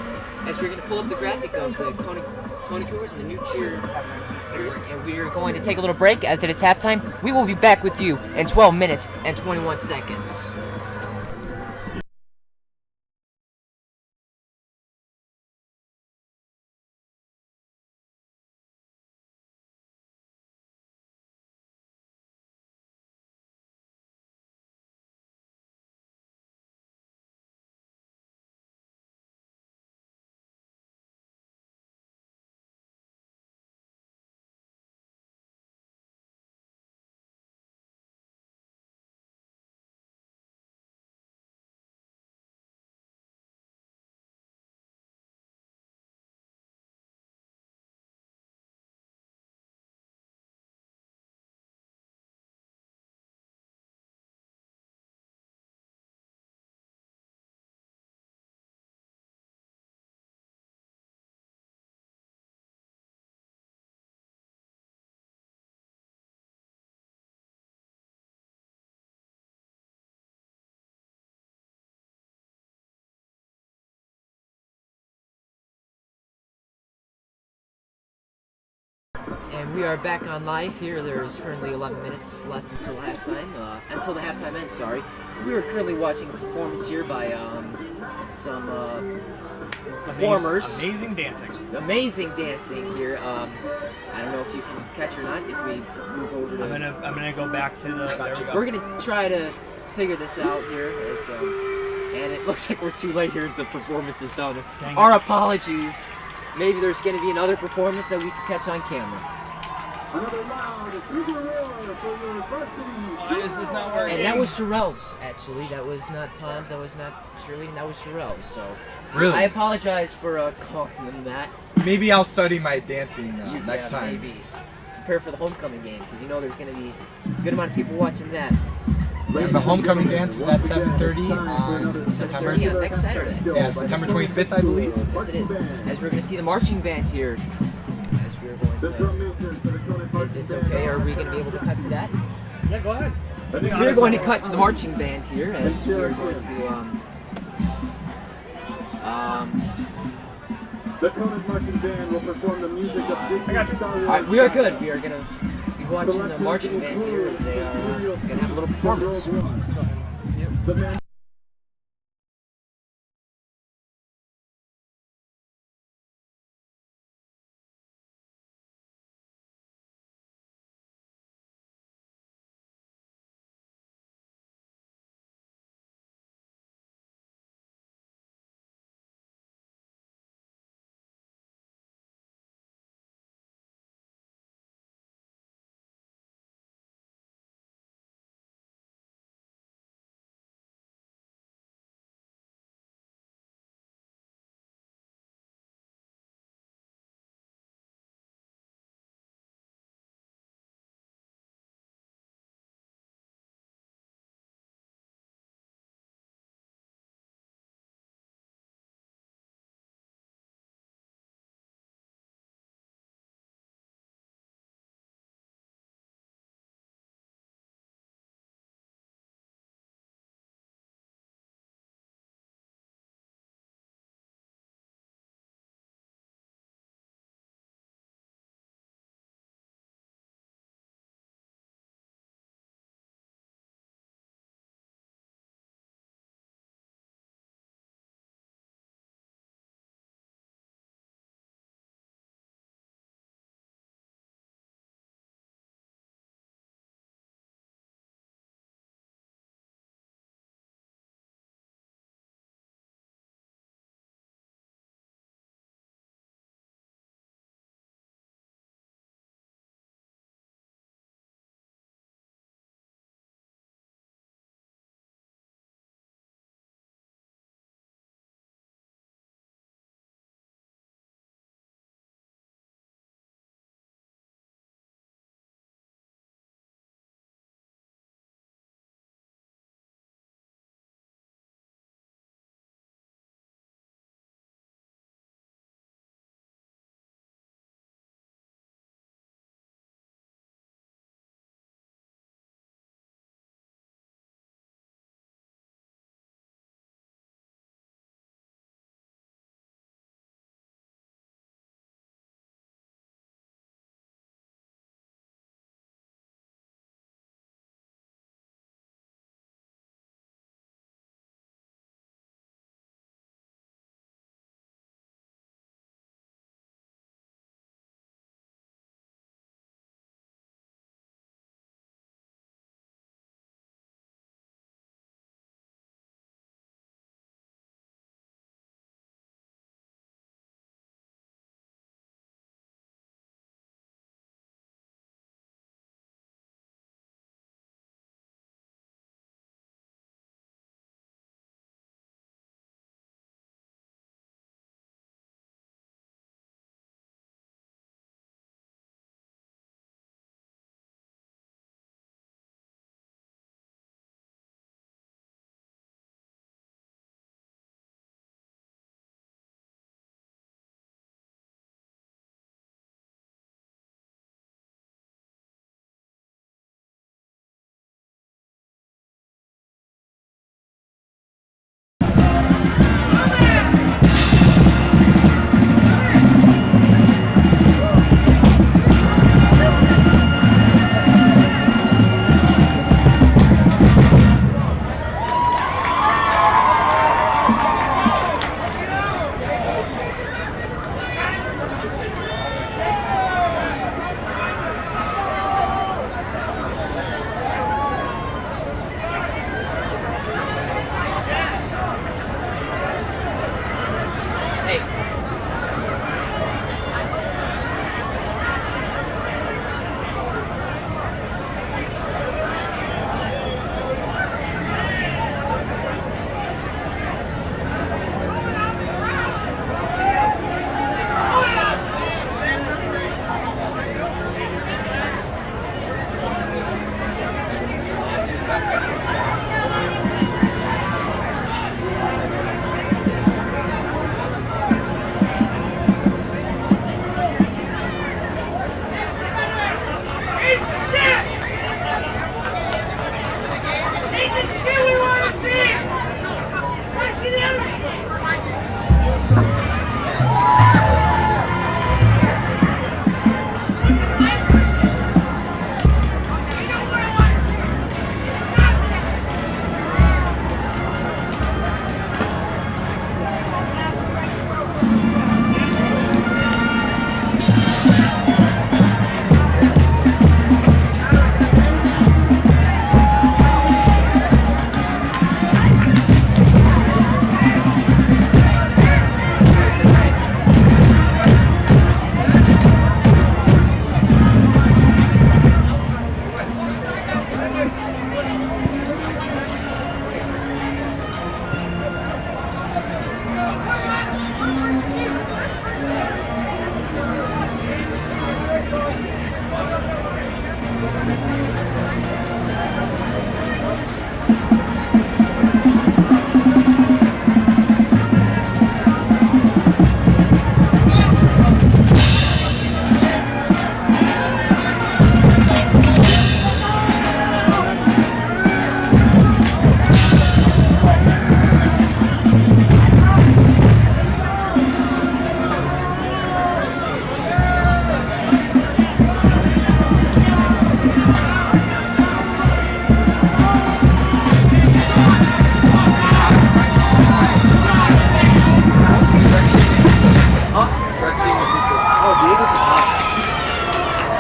As we're going to pull up the graphic of the Conant Cougars and the New Trier, and we're going to take a little break as it is halftime. We will be back with you in 12 minutes and 21 seconds. And we are back on live here. There's currently 11 minutes left until halftime. Until the halftime ends, sorry. We are currently watching a performance here by some performers. Amazing dancing. Amazing dancing here. I don't know if you can catch or not. If we move over to, I'm gonna go back to the. There we go. we're gonna try to figure this out here. As, and it looks like we're too late here as the performance is done. Dang Our it. apologies. Maybe there's going to be another performance that we can catch on camera. Another round of Cougar roar for your varsity. Why is this not working? And that was Sherelle's, actually. That was not Palms, that was not Shirley, that was Sherelle's. So Really? I apologize for calling them that. maybe I'll study my dancing next Yeah, time. Maybe. Prepare for the homecoming game, because you know there's going to be a good amount of people watching that. And the homecoming dance is at 7:30 on September. 7:30 on next Saturday. Yeah, September 25th, I believe. Yes, it is. As we're going to see the marching band here. As we're going The to, drum makers for the Conant if it's okay, are we going to be able to cut to that? Yeah, go ahead. We're going to cut to the marching band here as we're going to The Conant marching band will perform the music of Disney Star Wars. Alright, we are good. We are gonna be watching the marching band here as they are gonna have a little performance. The band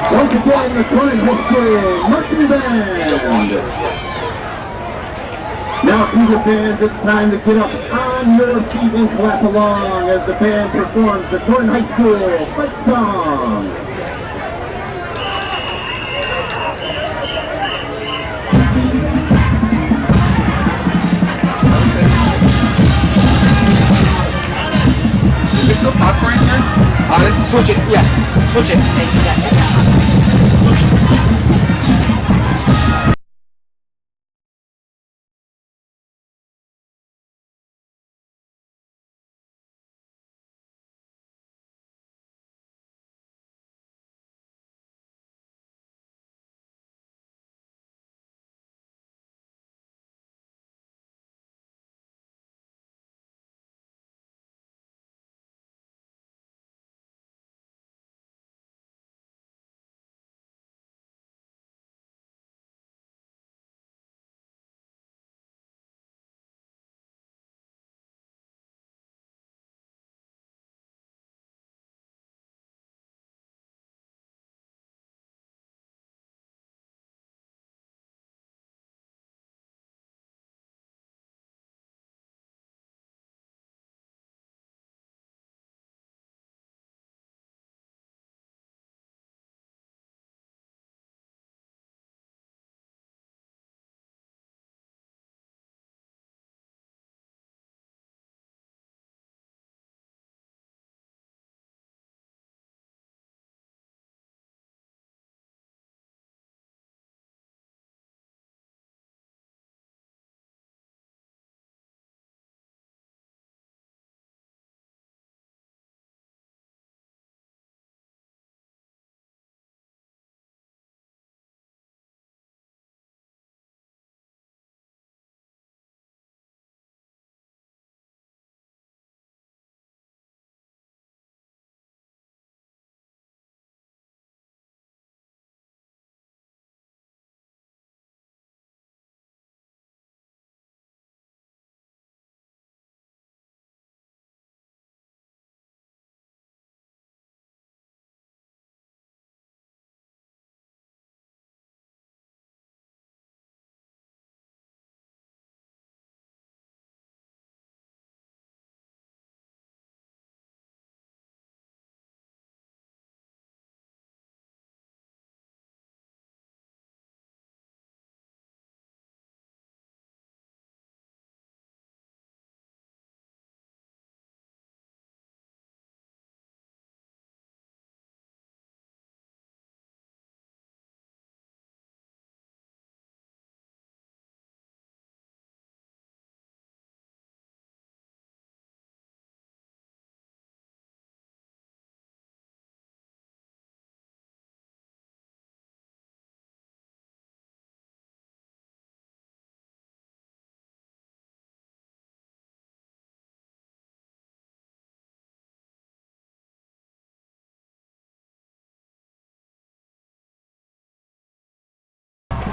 Once again, the Conant High School Marching Band. Now, Cougar fans, it's time to get up on your feet and clap along as the band performs the Conant High School fight song. Is there still popcorn in here? Switch it, yeah. Switch it. Hey,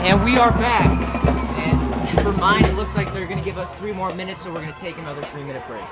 and we are back. And for mine, it looks like they're going to give us 3 more minutes, so we're going to take another 3-minute break.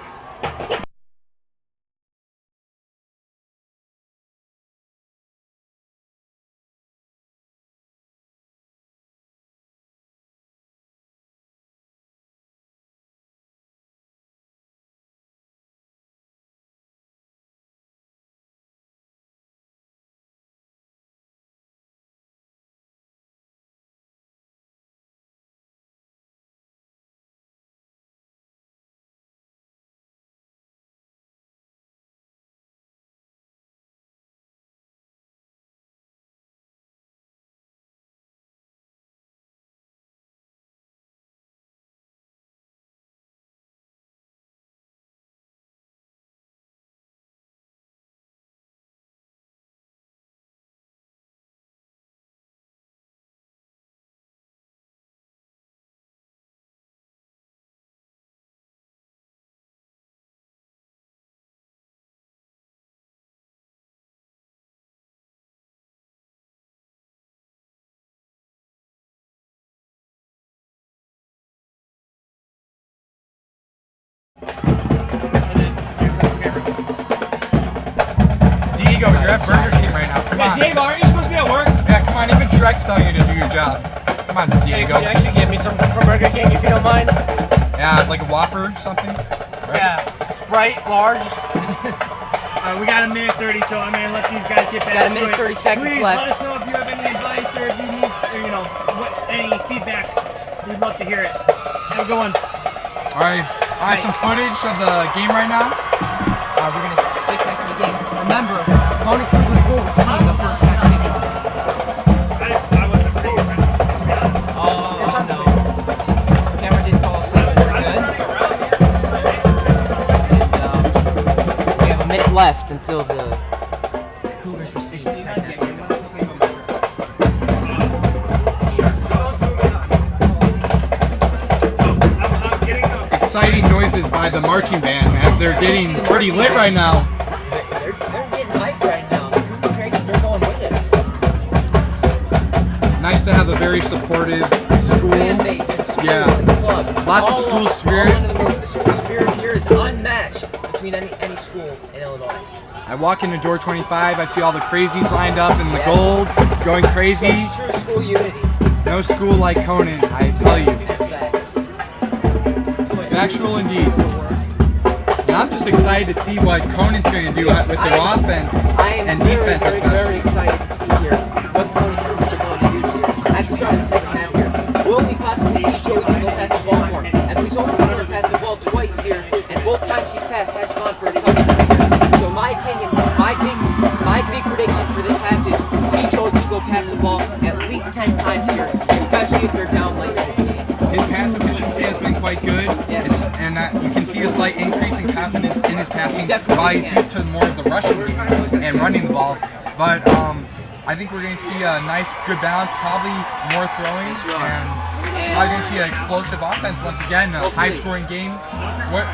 And then you cut the camera. Diego, you're at Burger King right now. Come on. Hey, Diego, aren't you supposed to be at work? Yeah, come on. Even Shrek's telling you to do your job. Come on, Diego. Can you actually get me something from Burger King if you don't mind? Yeah, like a Whopper or something. Right? Yeah, Sprite, large. We got a minute 30, so I'm gonna let these guys get back Got a to minute it. 30 seconds Please left. let us know if you have any advice or if you need, or, you know, any feedback. We'd love to hear it. Have a good one. All right. Got some footage of the game right now. We're going to switch back to the game. Remember, Conant Cougars will receive the first half inning. I wasn't pretty good, to be honest. Oh, no. Camera did fall asleep. We're good. And, we have a minute left until the Cougars receive the second half inning. I'm getting the... Exciting noises by the marching band as they're getting pretty lit right now. They're getting hyped right now. The Cougar Crazies, they're going with it. Nice to have a very supportive school. Fan base and school Yeah. and club. Lots of All school up, spirit. all under the roof. The school spirit here is unmatched between any school in Illinois. I walk into door 25, I see all the crazies lined up in the Yes. gold, going crazy. It's true school unity. No school like Conant, I tell you. That's facts. Factual indeed. And I'm just excited to see what Conant's going to do with their offense I am and very, defense very, very especially. excited to see here what the Conant Cougars are going to do here. At the start of the second half here, will we possibly see Joey go pass the ball more? And we've only seen her pass the ball twice here, and both times she's passed has gone for a touchdown here. So my opinion, my big prediction for this half is see Joey go pass the ball at least 10 times here, especially if they're down late in this game. His pass efficiency has been quite good, Yes. and you can see a slight increase in confidence in his passing Definitely while he's can. used to more of the rushing game and running the ball. But I think we're going to see a nice, good balance, probably more throwing, Yes, we are. and probably going to see an explosive offense once again, a high-scoring game.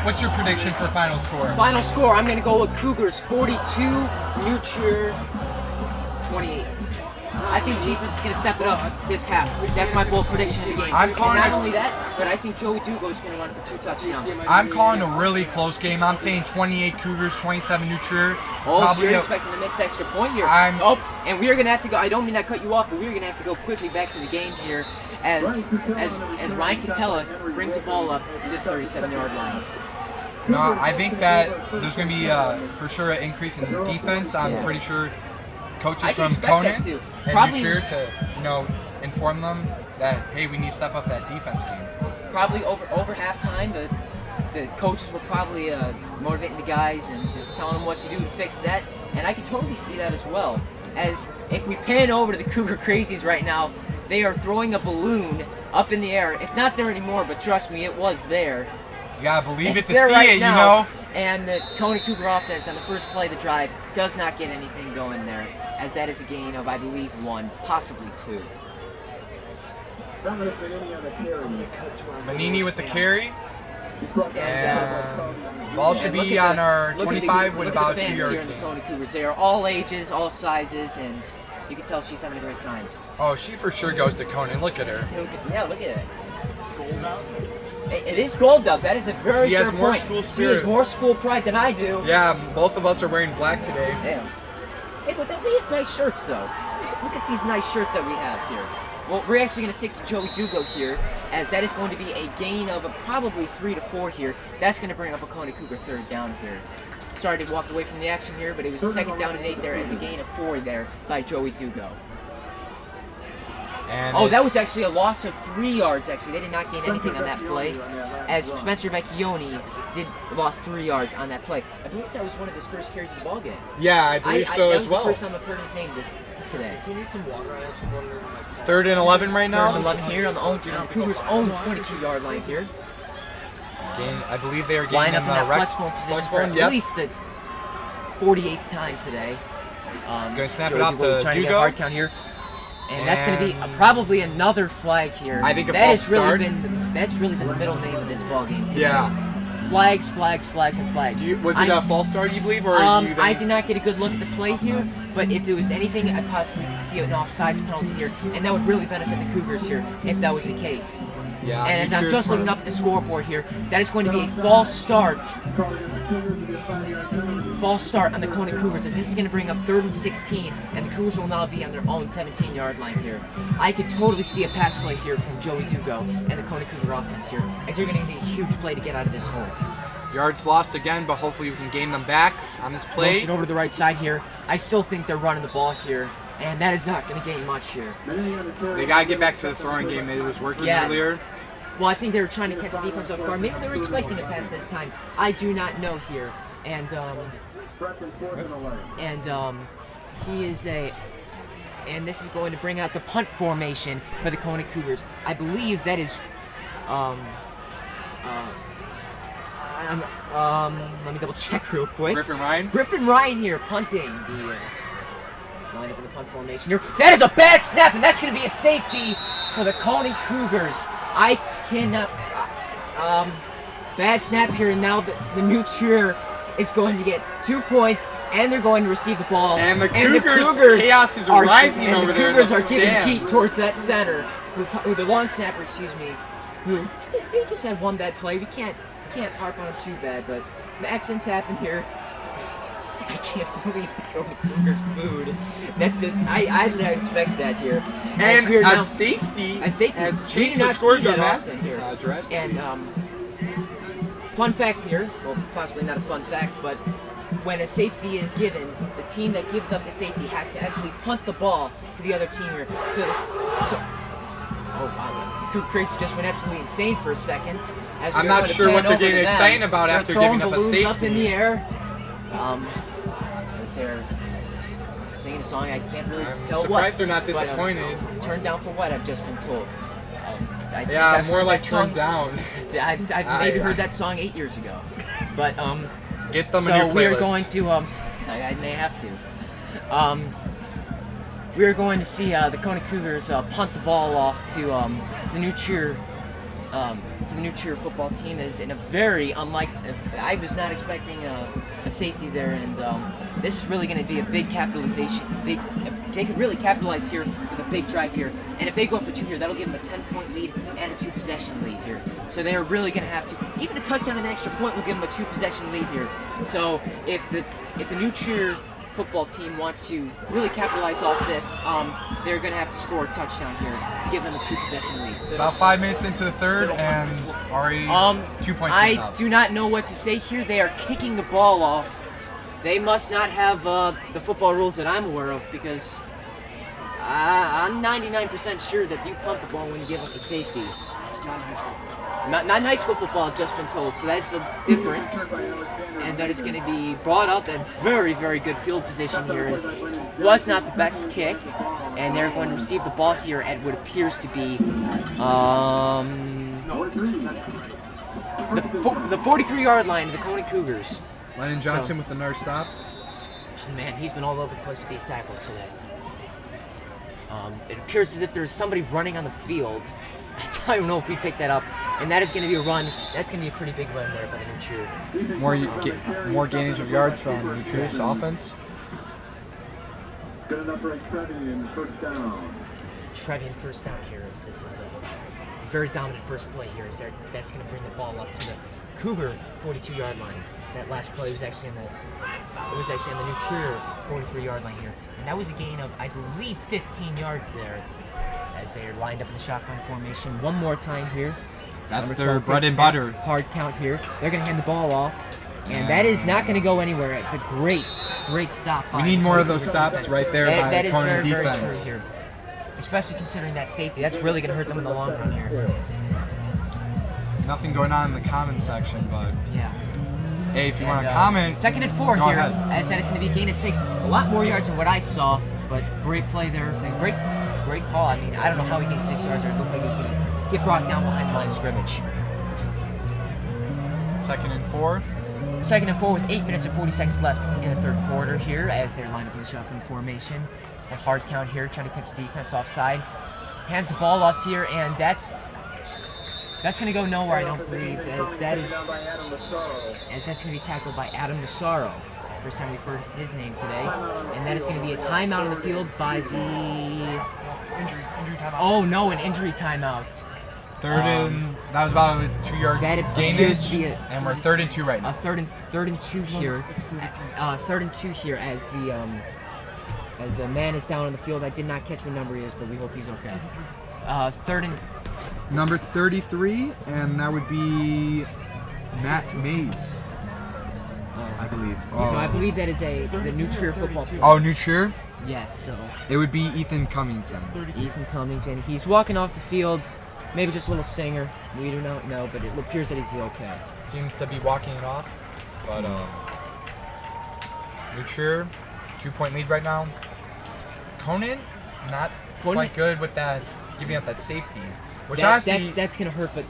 What's your prediction for final score? Final score, I'm going to go with Cougars 42, New Trier 28. I think the defense is going to step it up this half. That's my bold prediction in the game. I'm calling and not it- only that, but I think Joey Dugo is going to run for 2 touchdowns. I'm calling a really close game. I'm saying 28 Cougars, 27 New Trier. Oh, so you're expecting to miss extra point here. And we are going to have to go. I don't mean to cut you off, but we're going to have to go quickly back to the game here as Ryan Catella brings the ball up to the 37-yard line. No, I think that there's going to be for sure an increase in defense. I'm pretty sure coaches I can from expect Conant that too. and Probably- New Trier to inform them that hey, we need to step up that defense game. Probably over halftime, the coaches were probably motivating the guys and just telling them what to do to fix that. And I can totally see that as well. As if we pan over to the Cougar Crazies right now, they are throwing a balloon up in the air. It's not there anymore, but trust me, it was there. You gotta believe it It's to there see right it, now. you know. And the Conant Cougar offense on the first play of the drive does not get anything going there, as that is a gain of, I believe, 1, possibly 2. Manini with the carry, and ball should And look be at on the- our look at the- 25 with look at about the 2 fans yard here in the gain. Conant Cougars. They are all ages, all sizes, and you can tell she's having a great time. Oh, she for sure goes to Conant. Look at her. Look at it. It is gold out. That is a very She has fair more point. school She has spirit. more school pride than I do. Yeah, both of us are wearing black today. Damn. Hey, but we have nice shirts though. Look at these nice shirts that we have here. Well, we're actually going to stick to Joey Dugo here, as that is going to be a gain of probably 3 to 4 here. That's going to bring up a Conant Cougar 3rd down here. Sorry to walk away from the action here, but it was a 2nd down and 8 there as a gain of 4 there by Joey Dugo. And Oh, that it's- was actually a loss of 3 yards, actually. They did not gain anything on that play, as Spencer Vecchione lost 3 yards on that play. I believe that was one of his first carries of the ball game. Yeah, I believe so that as was well. the first time I've heard his name today. If you need some water, I have some water in my 3rd and 11 right Third now. and 11 here on the Cougars' own 22-yard line here. I believe they are Line getting up in that flex point position for at yep. least the 48th time today. Gonna snap Joey it off Dugo to trying to get Dugo. hard count here. And that's going to be probably another flag here. I think a that false has really start. that's really been the middle name of this ball game today. Yeah. Flags, flags, flags, and flags. Was it a false start, you believe, or you I did not get a good look at the play here, but if it was anything, I possibly could see an offsides penalty here, and that would really benefit the Cougars here if that was the case. Yeah, And as New I'm Cheer's just looking smart. up at the scoreboard here, that is going to be a false start. False start on the Conant Cougars, as this is going to bring up 3rd and 16, and the Cougars will now be on their own 17-yard line here. I could totally see a pass play here from Joey Dugo and the Conant Cougar offense here, as you're going to need a huge play to get out of this hole. Yards lost again, but hopefully we can gain them back on this play. Motion over to the right side here. I still think they're running the ball here, and that is not going to gain much here. They got to get back to the throwing game that was working earlier. Well, I think they were trying to catch the defense off guard. Maybe they were expecting a pass this time. I do not know here. And he is and this is going to bring out the punt formation for the Conant Cougars. I believe that is let me double check real quick. Griffin Ryan here punting the he's lined up in the punt formation here. That is a bad snap, and that's going to be a safety for the Conant Cougars. I cannot bad snap here, and now the new cheer is going to get 2 points, and they're going to receive the ball. And the Cougars chaos is rising over there. The Cougars are giving heat towards that center, who the long snapper, who they just had one bad play. We can't harp on him too bad, but the accidents happen here. I can't believe the Cougars booed. That's just I did not expect that here. And a safety has changed the score dramatically. And fun fact here, well, possibly not a fun fact, but when a safety is given, the team that gives up the safety has to actually punt the ball to the other team here. Oh wow, Crew Crazy just went absolutely insane for a second. I'm not sure what they're getting excited about after giving up a safety. Up in the air. As they're singing a song, I can't really tell what. Surprised they're not disappointed. Turned down for what? I've just been told. Yeah, more like turned down. I've maybe heard that song 8 years ago, but get them so in your playlist. We are going to I may have to. We are going to see the Conant Cougars punt the ball off to the New Cheer. To the New Cheer football team is in a very unlikely. I was not expecting a safety there, and this is really going to be a big capitalization. They could really capitalize here with a big drive here, and if they go up for 2 here, that'll give them a 10-point lead and a 2-possession lead here. So they are really going to have to. Even a touchdown and an extra point will give them a 2-possession lead here. So if the New Cheer football team wants to really capitalize off this, they're going to have to score a touchdown here to give them a 2-possession lead. About 5 minutes into the third, and already 2 points. I do not know what to say here. They are kicking the ball off. They must not have the football rules that I'm aware of, because I'm 99% sure that you punt the ball when you give up the safety. Not in high school football, I've just been told, so that's a difference. And that is going to be brought up at very, very good field position here. Was not the best kick, and they're going to receive the ball here at what appears to be the 43-yard line of the Conant Cougars. Lennon Johnson with another stop. Man, he's been all over the place with these tackles today. It appears as if there's somebody running on the field. I don't know if we picked that up, and that is going to be a run. That's going to be a pretty big run there by the New Cheer. More gainage of yards from New Cheer's offense. Good enough for a Trevian first down. Trevian first down here, as this is a very dominant first play here. That's going to bring the ball up to the Cougar 42-yard line. That last play was actually on the New Cheer 43-yard line here, and that was a gain of, I believe, 15 yards there, as they are lined up in the shotgun formation. One more time here. That's their bread and butter. Hard count here. They're going to hand the ball off, and that is not going to go anywhere. It's a great stop. We need more of those stops right there by the Conant defense. That is very true here, especially considering that safety. That's really going to hurt them in the long run here. Nothing going on in the comment section, but yeah. Hey, if you want to comment, 2nd and 4 go here, ahead. as that is going to be a gain of 6. A lot more yards than what I saw, but great play there. Great call. I mean, I don't know how he gained 6 yards there. It looked like he was going to get brought down behind the line of scrimmage. 2nd and 4. 2nd and 4 with 8 minutes and 40 seconds left in the third quarter here, as they're lined up in the shotgun formation. It's a hard count here, trying to catch the defense offside. Hands the ball off here, and that's going to go nowhere, I don't believe, as that's going to be tackled by Adam Nassaro. First time we've heard his name today. And that is going to be a timeout on the field by the... Injury timeout. Oh, no, an injury timeout. That was about a 2-yard That appears to be gainage, and we're 3rd and 2 right now. third and two here. Third and 2 here as the man is down on the field. I did not catch what number he is, but we hope he's okay. Third and Number 33, and that would be Matt Mays, I believe. no, I believe that is the New Trier football player. Oh, New Trier? Yes, so It would be Ethan Cummings then. Ethan Cummings, and he's walking off the field. Maybe just a little stinger. We do not know, but it appears that he's okay. Seems to be walking it off, but New Trier, 2-point lead right now. Conant, not quite good with that, giving up that safety, which honestly that's gonna hurt, but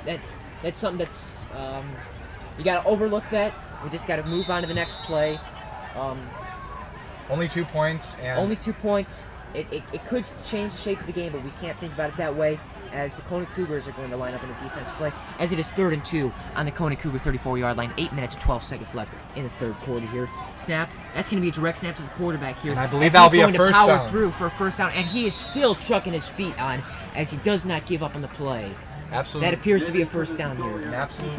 that's something that's you gotta overlook that. We just gotta move on to the next play. only 2 points, and Only 2 points. It could change the shape of the game, but we can't think about it that way, as the Conant Cougars are going to line up in a defense play, as it is 3rd and 2 on the Conant Cougar 34-yard line. 8 minutes and 12 seconds left in the third quarter here. Snap. That's going to be a direct snap to the quarterback here. And I believe as that'll he's be a going first to power down. through for a first down, and he is still chucking his feet on as he does not give up on the play. absolutely That appears to be a first down here. an absolute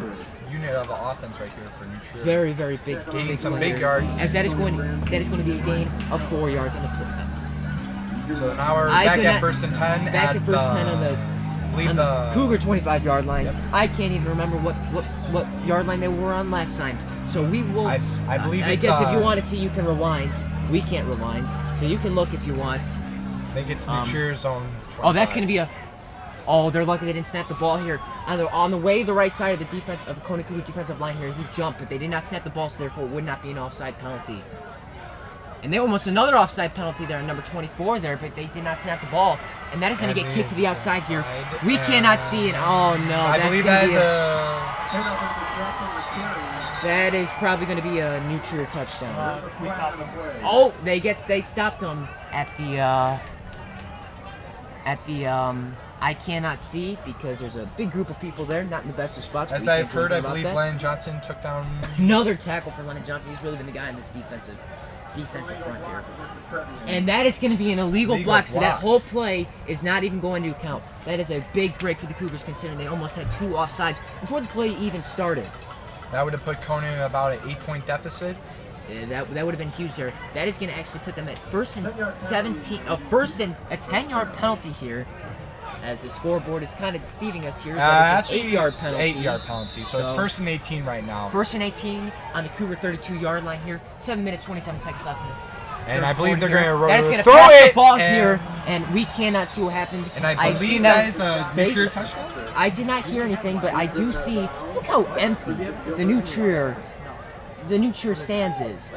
unit of offense right here for New Trier. Very, very big. Gaining some play big here. yards. As that is going to be a gain of 4 yards on the play. So now we're I back did at not- 1st and 10. Back at at first and 10 on the Cougar 25-yard line. Yep. I can't even remember what yard line they were on last time. So we will. I believe I it's, guess if you want to see, you can rewind. We can't rewind, so you can look if you want. I think it's New Trier zone 25. Oh, that's going to be a. Oh, they're lucky they didn't snap the ball here. On the way, the right side of the defense of the Conant Cougar defensive line here, he jumped, but they did not snap the ball, so therefore it would not be an offside penalty. And they almost another offside penalty there on number 24 there, but they did not snap the ball. And that is going to get kicked to the outside here. We cannot see it. Oh, no. I believe that is That is probably going to be a New Trier touchdown. We stopped them. Oh, they stopped them at the I cannot see because there's a big group of people there, not in the best of spots. As We can't I've heard, do I anything believe about that. Landon Johnson took down. Another tackle for Lennon Johnson. He's really been the guy in this defensive front here. And that is going to be an illegal block, so that whole play is not even going to count. That is a big break for the Cougars, considering they almost had 2 offsides before the play even started. That would have put Conant in about an 8-point deficit. That would have been huge there. That is going to actually put them at first and 10-yard penalty here, as the scoreboard is kind of deceiving us here. That is an 8-yard penalty. 8-yard penalty. So it's 1st and 18 right now. 1st and 18 on the Cougar 32-yard line here. 7 minutes, 27 seconds left in the And third I believe they're quarter going to here. That is going to throw pass it the ball and- here, and we cannot see what happened. And I see believe them that is a New base- Trier touchdown. I did not hear anything, but I do see. Look how empty the New Trier stands is.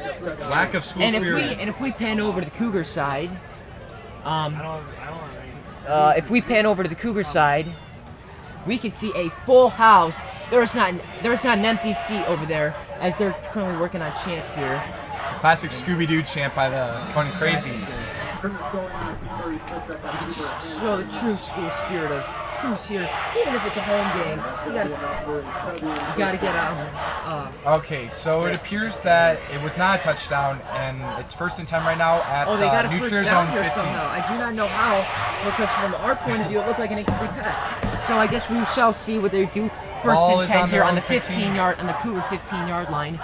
Lack of school And spirit. if we pan over to the Cougar side, I don't if we pan over to the Cougar side, we can see a full house. There's not an empty seat over there, as they're currently working on chants here. Classic Scooby-Doo chant by the Conant Crazies. You can show the true school spirit of who's here, even if it's a home game. You gotta get Okay, so it appears that it was not a touchdown, and it's 1st and 10 right now at they got a New first Trier down zone here 15. somehow. I do not know how, because from our point of view, it looked like an incomplete pass. So I guess we shall see what they do. First Ball and is 10 on here their on the own 15. 15-yard, on the Cougar 15-yard line.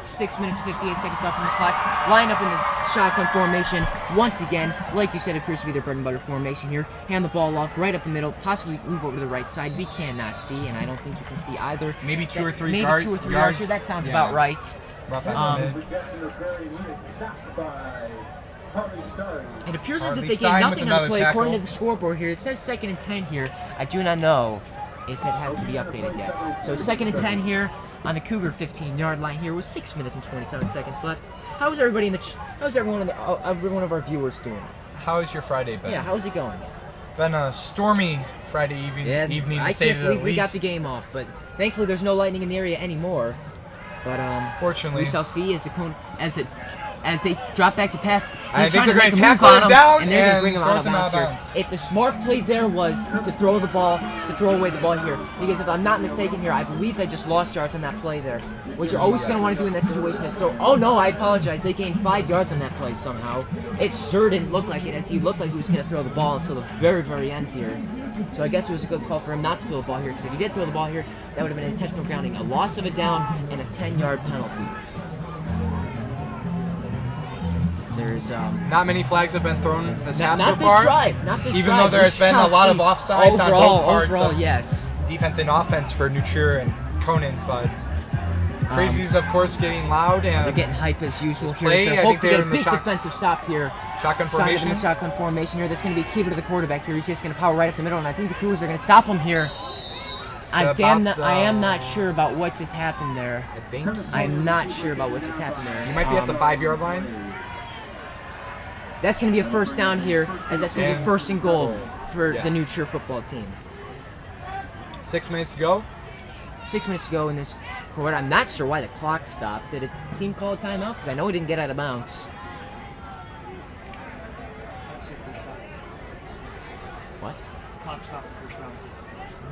6 minutes, 58 seconds left on the clock. Line up in the shotgun formation. Once again, like you said, it appears to be their bread and butter formation here. Hand the ball off right up the middle, possibly move over to the right side. We cannot see, and I don't think you can see either. Maybe 2 or 3 Maybe yards. 2 or 3 yards here. That sounds about right. Rough estimate. It appears as if Harvey they Stein gave with nothing on the another play according to tackle. the scoreboard here. It says 2nd and 10 here. I do not know if it has to be updated yet. So 2nd and 10 here on the Cougar 15-yard line here with 6 minutes and 27 seconds left. How's everybody how's everyone every one of our viewers doing? How has your Friday been? Yeah, how's it going? Been a stormy Friday evening, I to say can't the believe least. we got the game off, but thankfully there's no lightning in the area anymore. But Fortunately. we shall see as the as they drop back to pass. I He's think trying to they're make a gonna move tackle on him him, down and they're going to and bring him throw out of him out of bounds bounds. here. If the smart play there was to throw the ball, to throw away the ball here, because if I'm not mistaken here, I believe they just lost yards on that play there. What you're always going to want to do in that situation is throw. Oh no, I apologize. They gained 5 yards on that play somehow. It sure didn't look like it, as he looked like he was going to throw the ball until the very, very end here. So I guess it was a good call for him not to throw the ball here, because if he did throw the ball here, that would have been intentional grounding, a loss of a down, and a 10-yard penalty. There's Not many flags have been thrown this half so not this far. drive, not this Even drive. though there's been a lot of offsides on both parts Overall, of yes. defense and offense for New Trier and Conant, but Crazies, of course, getting loud They're and getting hype as usual This here. play, So I hope think to they're get a in the big defensive stop here. shotgun Started in formation. the shotgun formation here. That's going to be key to the quarterback here. He's just going to power right up the middle, and I think the Cougars are going to stop him here. I am not sure about what just happened there. I think I'm not sure about what just happened there. he might be at the 5-yard line. That's going to be a first down here, as that's going to be And- first and goal for Yeah. the New Trier football team. 6 minutes to go. 6 minutes to go in this quarter. I'm not sure why the clock stopped. Did a team call a timeout? Because I know it didn't get out of bounds. What? Clock stop for first downs.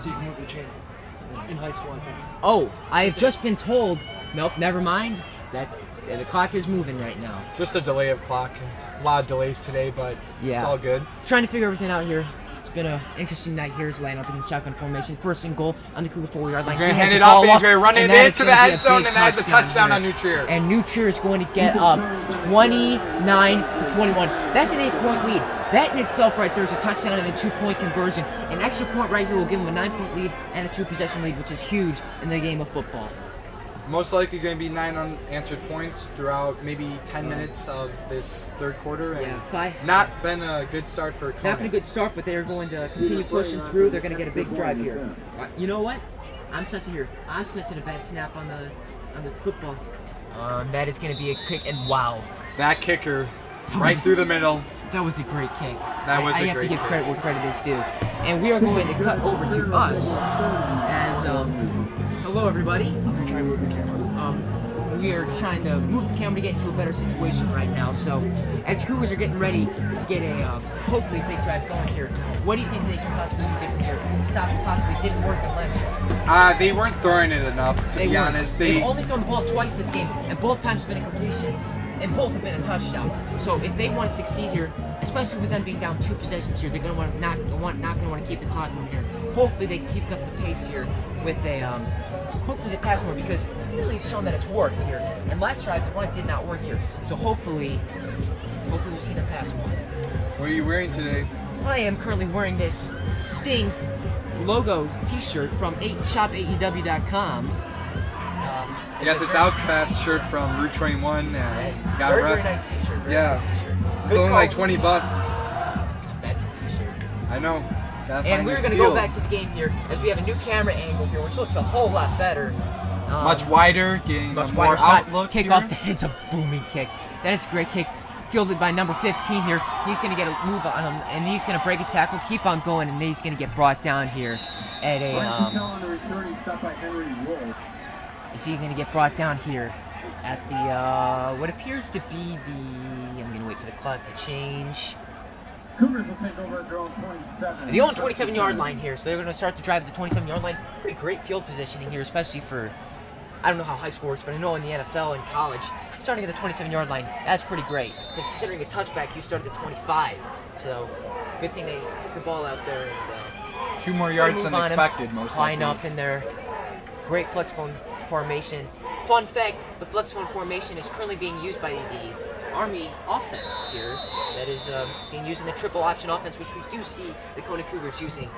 So you can move the chain. In high school, I think. Oh, I have just been told. Nope, never mind. That the clock is moving right now. Just a delay of clock. A lot of delays today, but Yeah. it's all good. Trying to figure everything out here. It's been an interesting night here. He's lining up in the shotgun formation. First and goal on the Cougar 4-yard line. He's going to He has hand the it off, ball and he's up, going to run it and that is into the gonna be end a zone, big and that's a touchdown here. on New Trier. And New Trier is going to get up 29-21. That's an 8-point lead. That in itself right there is a touchdown and a 2-point conversion. An extra point right here will give them a 9-point lead and a 2-possession lead, which is huge in the game of football. Most likely going to be 9 unanswered points throughout maybe 10 minutes of this third quarter. And Yeah, not been a good start for Conant. not been a good start, but they're going to continue pushing through. They're going to get a big drive here. You know what? I'm sensing a bad snap on the football. That is going to be a kick, and wow, That kicker right through the middle. that was a great kick. That was I a have to great give kick. credit where credit is due. And we are going to cut over to us as hello everybody. I'm going to try and move the camera. We are trying to move the camera to get into a better situation right now. So, as the Cougars are getting ready to get a hopefully big drive going here, what do you think they can possibly do different here? Stop possibly didn't work in last drive. They weren't throwing it enough, to be weren't. honest. They've only thrown the ball twice this game, and both times have been a completion, and both have been a touchdown. So if they want to succeed here, especially with them being down 2 possessions here, they're going to not going to want to keep the clock moving here. Hopefully they keep up the pace here with a hopefully they pass more, because clearly it's shown that it's worked here. And last drive the run did not work here. So hopefully we'll see them pass more. What are you wearing today? I am currently wearing this Sting logo T-shirt from shopaew.com. You got this Outcast shirt from Route 21, and you got Very, a very rep. nice T-shirt. Very Yeah. nice T-shirt. It's only like quality. $20. It's not bad for a T-shirt. I know. Gotta And find we're new going to go back steals. to the game here as we have a new camera angle here, which looks a whole lot better. Much wider, getting Much a more wider shot. outlook Kickoff. here. That is a booming kick. That is a great kick. Fielded by number 15 here. He's going to get a move on him, and he's going to break a tackle, keep on going, and he's going to get brought down here at a. on the return, he stopped by Henry Wolf. Is he going to get brought down here at the what appears to be the? I'm going to wait for the clock to change. Cougars will take over at their own 27. The own 27-yard line here, so they're going to start the drive at the 27-yard line. Pretty great field positioning here, especially for, I don't know how high school works, but I know in the NFL and college, starting at the 27-yard line, that's pretty great. Because considering a touchback, you start at the 25. So, good thing they took the ball out there and 2 more yards move than on him, expected, most line likely. up in their great flexbone formation. Fun fact, the flexbone formation is currently being used by the Army offense here. That is being used in the triple option offense, which we do see the Conant Cougars using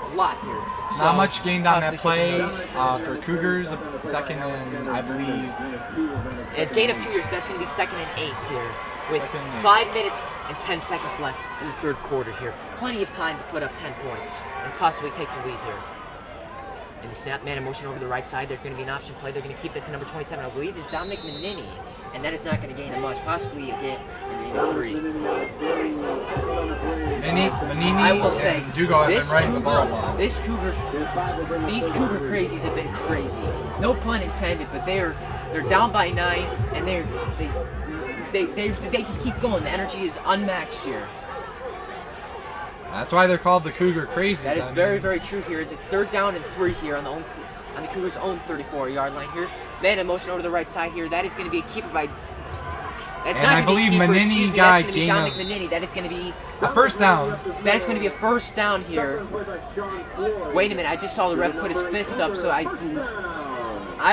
a lot here. So, Not much gained on that possibly play taking those. for Cougars. Second and, I believe, It's gain of 2 years, so that's going to be 2nd and 8 here. With Second and 8. 5 minutes and 10 seconds left in the third quarter here. Plenty of time to put up 10 points and possibly take the lead here. In the snap, man in motion over the right side, there's going to be an option play. They're going to keep that to number 27, I believe, is Dominic Manini. And that is not going to gain him much, possibly a gain of 3. Manini I will say, and Dugo have been running the ball well. these Cougar crazies have been crazy. No pun intended, but they're down by 9, and they just keep going. The energy is unmatched here. That's why they're called the Cougar Crazies. That is very, very true here. As it's 3rd down and 3 here on the Cougars' own 34-yard line here. Man in motion over to the right side here. That is going to be a keeper by. That's And not I gonna be a believe keeper, Manini excuse me, got that's going to be gain Dominic of- Manini. That is going to be. A first down. That is going to be a first down here. Wait a minute, I just saw the ref put his fist up, so I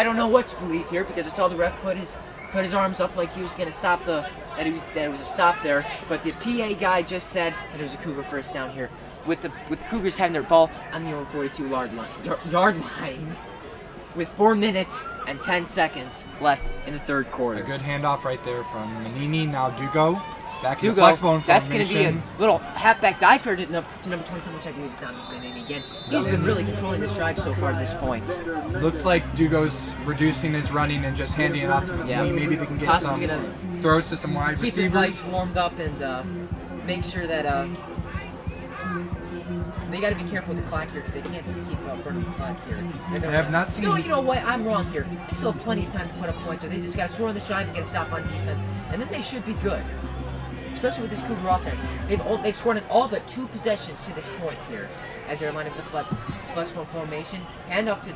don't know what to believe here because I saw the ref put his arms up like he was going to stop that it was a stop there. But the PA guy just said that it was a Cougar first down here. With the Cougars having their ball on the own 42-yard line, with 4 minutes and 10 seconds left in the 3rd quarter. A good handoff right there from Manini. Now Dugo. Back to the flex bone formation. That's going to be a little halfback dive here to number 27, which I believe is Dominic Manini again. He's been really controlling this drive so far to this point. Looks like Dugo's reducing his running and just handing it off to Manini. Yeah. Maybe they can get Possibly some gonna throws to some wide keep receivers. his legs warmed up and make sure that they got to be careful with the clock here because they can't just keep burning the clock here. I have not seen. No, you know what? I'm wrong here. They still have plenty of time to put up points. So they just got to score on this drive and get a stop on defense, and then they should be good. Especially with this Cougar offense, they've scored in all but 2 possessions to this point here, as they're lining up the flex one formation. Hand off to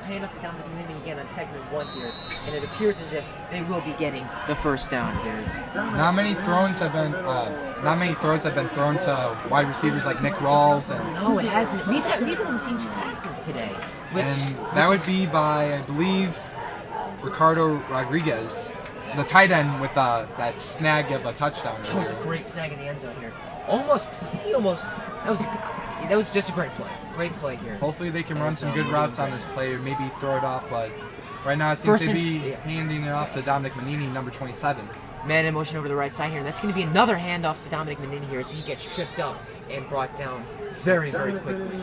Dominic Manini again on 2nd and 1 here, and it appears as if they will be getting the first down here. Not many throws have been thrown to wide receivers like Nick Rawls and. No, it hasn't. We've only seen 2 passes today, which That would be by, I believe, Ricardo Rodriguez, the tight end with that snag of a touchdown. That was a great snag in the end zone here. That was just a great play. Great play here. Hopefully they can run some good routes on this play, or maybe throw it off, but right now it seems to be handing it off to Dominic Manini, number 27. Man in motion over the right side here, and that's going to be another handoff to Dominic Manini here as he gets tripped up and brought down very, very quickly.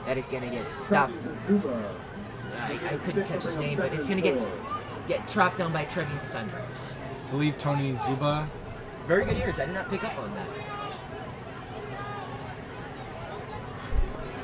That is going to get stopped. I couldn't catch his name, but it's going to get trapped down by a Trevian defender. I believe Tony Zuba. Very good ears. I did not pick up on that.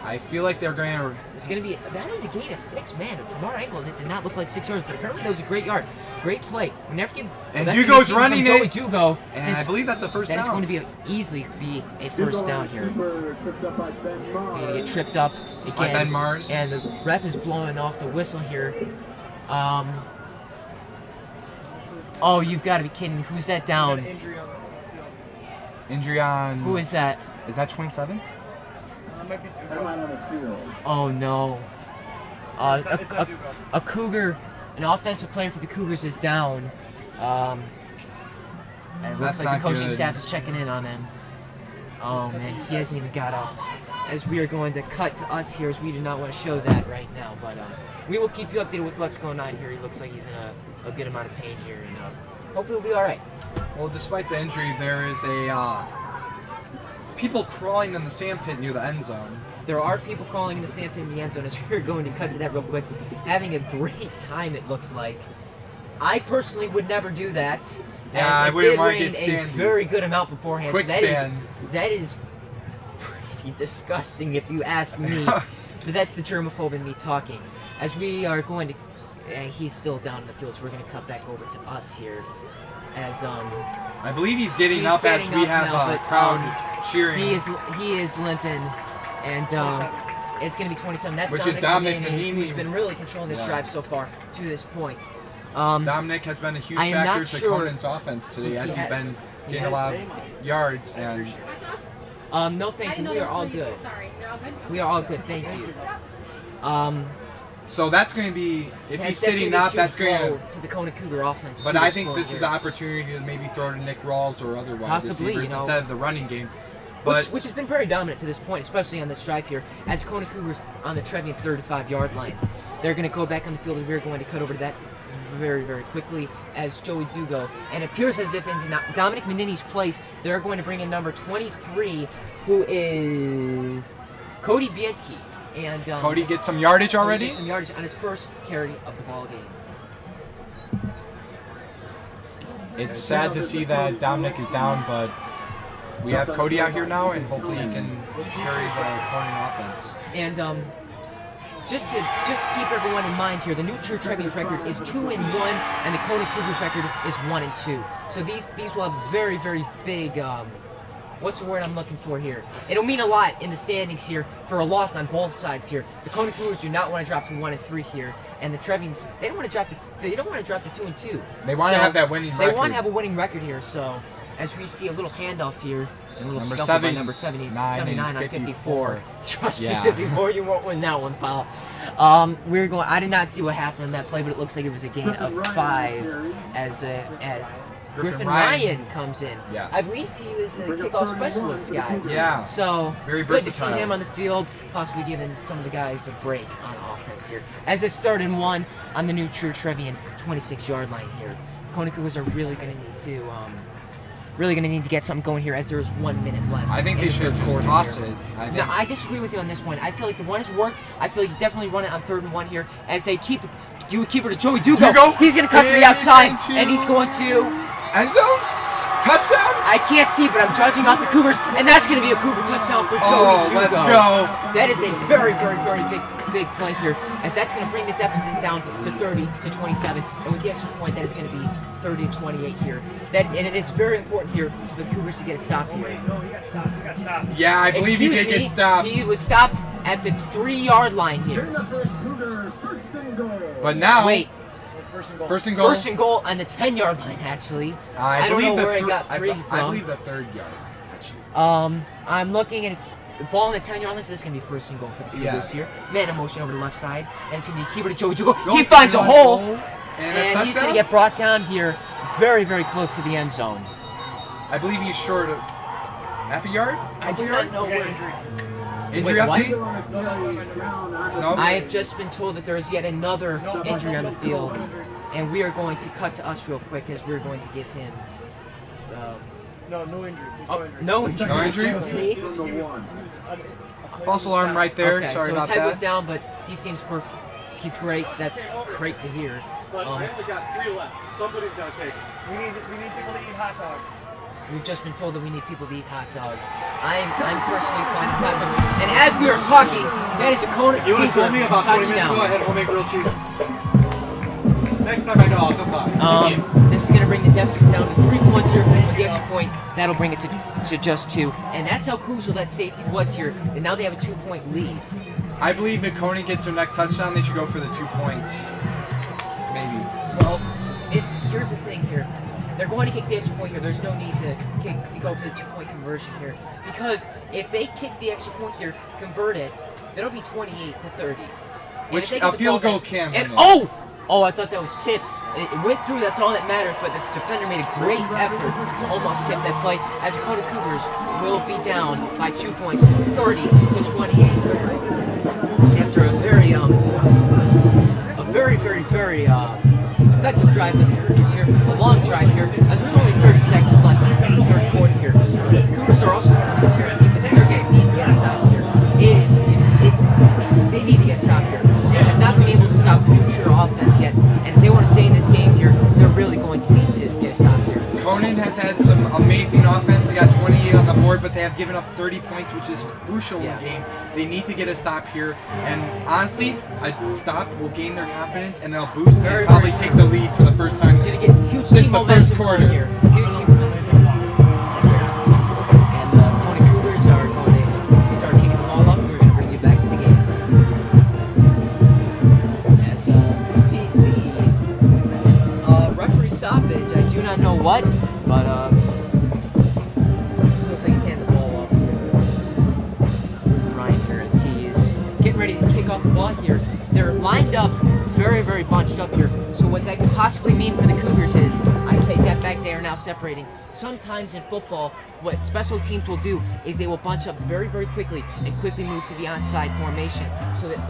I feel like they're going to. It's going to be. That was a gain of 6, man. From our angle, it did not look like 6 yards, but apparently that was a great yard. Great play. Whenever you. And Dugo's running it. Dugo. And I believe that's a first down. That is going to easily be a first down here. You're going to get tripped up again. By Ben Mars. And the ref is blowing off the whistle here. Oh, you've got to be kidding me. Who's that down? Injury on. Who is that? Is that 27? Oh no. A Cougar, an offensive player for the Cougars is down. And it looks That's like the not coaching good. staff is checking in on him. Oh man, he hasn't even got up. As we are going to cut to us here, as we do not want to show that right now, but we will keep you updated with what's going on here. He looks like he's in a good amount of pain here, and hopefully we'll be all right. Well, despite the injury, there is people crawling in the sand pit near the end zone. There are people crawling in the sand pit in the end zone as we're going to cut to that real quick. Having a great time, it looks like. I personally would never do that. Yeah, as I it wouldn't did want to rain get a sandy. very good amount beforehand. So Quicksand. that is pretty disgusting if you ask me. But that's the germaphobe in me talking. As we are going to... he's still down in the field, so we're going to cut back over to us here. As I believe he's getting he's up as getting we up have now, a but, crowd cheering. he is limping, and it's going to be 27. That's Which is Dominic Manini. who's been really controlling this drive so far to this point. Dominic has been a huge I am factor not to sure- Conant's offense today, as he's Yes. been getting a lot of yards. And No, thank you. We are all good. Sorry, you're all good? We are all good. Thank you. so that's going to be, if he's sitting up, that's going to. to the Conant Cougar offense. But to I this think point this is here. an opportunity to maybe throw to Nick Rawls or other wide Possibly, receivers you know. instead of the running game. But which has been very dominant to this point, especially on this drive here, as Conant Cougars on the Trevian 35-yard line. They're going to go back on the field, and we're going to cut over to that very, very quickly as Joey Dugo. And it appears as if in Dominic Manini's place, they're going to bring in number 23, who is Cody Bianchi. And Cody gets some yardage Cody already. gets some yardage on his first carry of the ball game. It's sad to see that Dominic is down, but we have Cody out here now, and hopefully he can carry the Conant offense. And just to keep everyone in mind here, the New Trevians record is 2-1, and the Conant Cougars record is 1-2. So these will have very, very big. What's the word I'm looking for here? It'll mean a lot in the standings here for a loss on both sides here. The Conant Cougars do not want to drop to 1-3 here, and the Trevians they don't want to drop to 2-2. They want to have that winning record. They want to have a winning record here. So as we see a little handoff here, a little Number scuffle by 7, number 79 on 54. 54. Trust Yeah. me, 54, you won't win that one, pal. We're going. I did not see what happened in that play, but it looks like it was a gain of 5 as Griffin Ryan comes in. Yeah. I believe he was the kickoff specialist guy. Yeah. So Very good to see versatile. him on the field, possibly giving some of the guys a break on offense here. As it's 3rd and 1 on the New Trevian 26-yard line here. Conant Cougars are really going to need to get something going here as there is 1 minute left. I think in they the should third just quarter toss here. it. No, I disagree with you on this point. I feel like the one has worked. I feel like you definitely run it on 3rd and 1 here as they keep it to Joey Dugo. Dugo. He's going to cut to the And outside, into- and he's going to. End zone? Touchdown? I can't see, but I'm judging off the Cougars, and that's going to be a Cougar touchdown for Joey Oh, Dugo. let's go. That is a very, very, very big play here, as that's going to bring the deficit down to 30-27, and with the extra point, that is going to be 30-28 here. And it is very important here for the Cougars to get a stop here. No, he got stopped. He got stopped. Yeah, I believe he did get stopped. He was stopped at the 3-yard line here. But now, Wait, First and goal. first and goal. First and goal on the 10-yard line, actually. I don't know believe where I got 3 from. I believe the 3rd yard. Actually. I'm looking and it's the ball on the 10-yard line, so this is going to be 1st and goal for the Cougars Yeah. here. Man in motion over the left side, and it's going to be a keeper to Joey Dugo. Nope, He finds a one hole, and a and he's going touchdown? to get brought down here very, very close to the end zone. I believe he's short of half a yard. I do not know where. Injury Wait, what? update? No. I have just been told that there is yet another injury on the field, and we are going to cut to us real quick as we're going to give him. No injury. No injury. No injury? Okay, False alarm right there. Sorry so about his head was that. down, but he seems perfect. He's great. That's great to hear. But we only got 3 left. Somebody's got to take it. We need people to eat hot dogs. We've just been told that we need people to eat hot dogs. I'm personally finding hot dogs. And as we are talking, that is a Conant You would have told me about 20 minutes ago I touchdown. had homemade grilled cheeses. Next time I know, I'll come by. This is going to bring the deficit down to 3 points here. With the extra point, that'll bring it to just 2. And that's how crucial that safety was here. And now they have a 2-point lead. I believe if Conant gets their next touchdown, they should go for the 2 points. Maybe. Well, here's the thing here. They're going to kick the extra point here. There's no need to go for the 2-point conversion here. Because if they kick the extra point here, convert it, that'll be 28-30. And Which if they a get the field ball goal back- can and win it. Oh, I thought that was tipped. It went through, that's all that matters, but the defender made a great effort to almost tip that play as Conant Cougars will be down by 2 points, 30-28. After a very effective drive by the Cougars here, a long drive here, as there's only 30 seconds left in the 3rd quarter here. But the Cougars are also going to be here on defense. They're going to need to get stopped here. They need to get stopped here. They have not been able to stop the New offense yet, and if they want to stay in this game here, they're really going to need to get a stop here. Conant has had some amazing offense. They got 28 on the board, but they have given up 30 points, which is crucial in the game. They need to get a stop here, and honestly, a stop will gain their confidence, and they'll boost and probably take the lead for the first time Gonna get huge since team the momentum first going quarter. here. Huge team momentum. And the Conant Cougars are going to start kicking the ball up, and we're going to bring you back to the game. As we see referee stoppage. I do not know what, but looks like he's handing the ball off to Ryan here as he is getting ready to kick off the ball here. They're lined up very, very bunched up here. So what that could possibly mean for the Cougars is, I take that back, they are now separating. Sometimes in football, what special teams will do is they will bunch up very, very quickly and quickly move to the onside formation.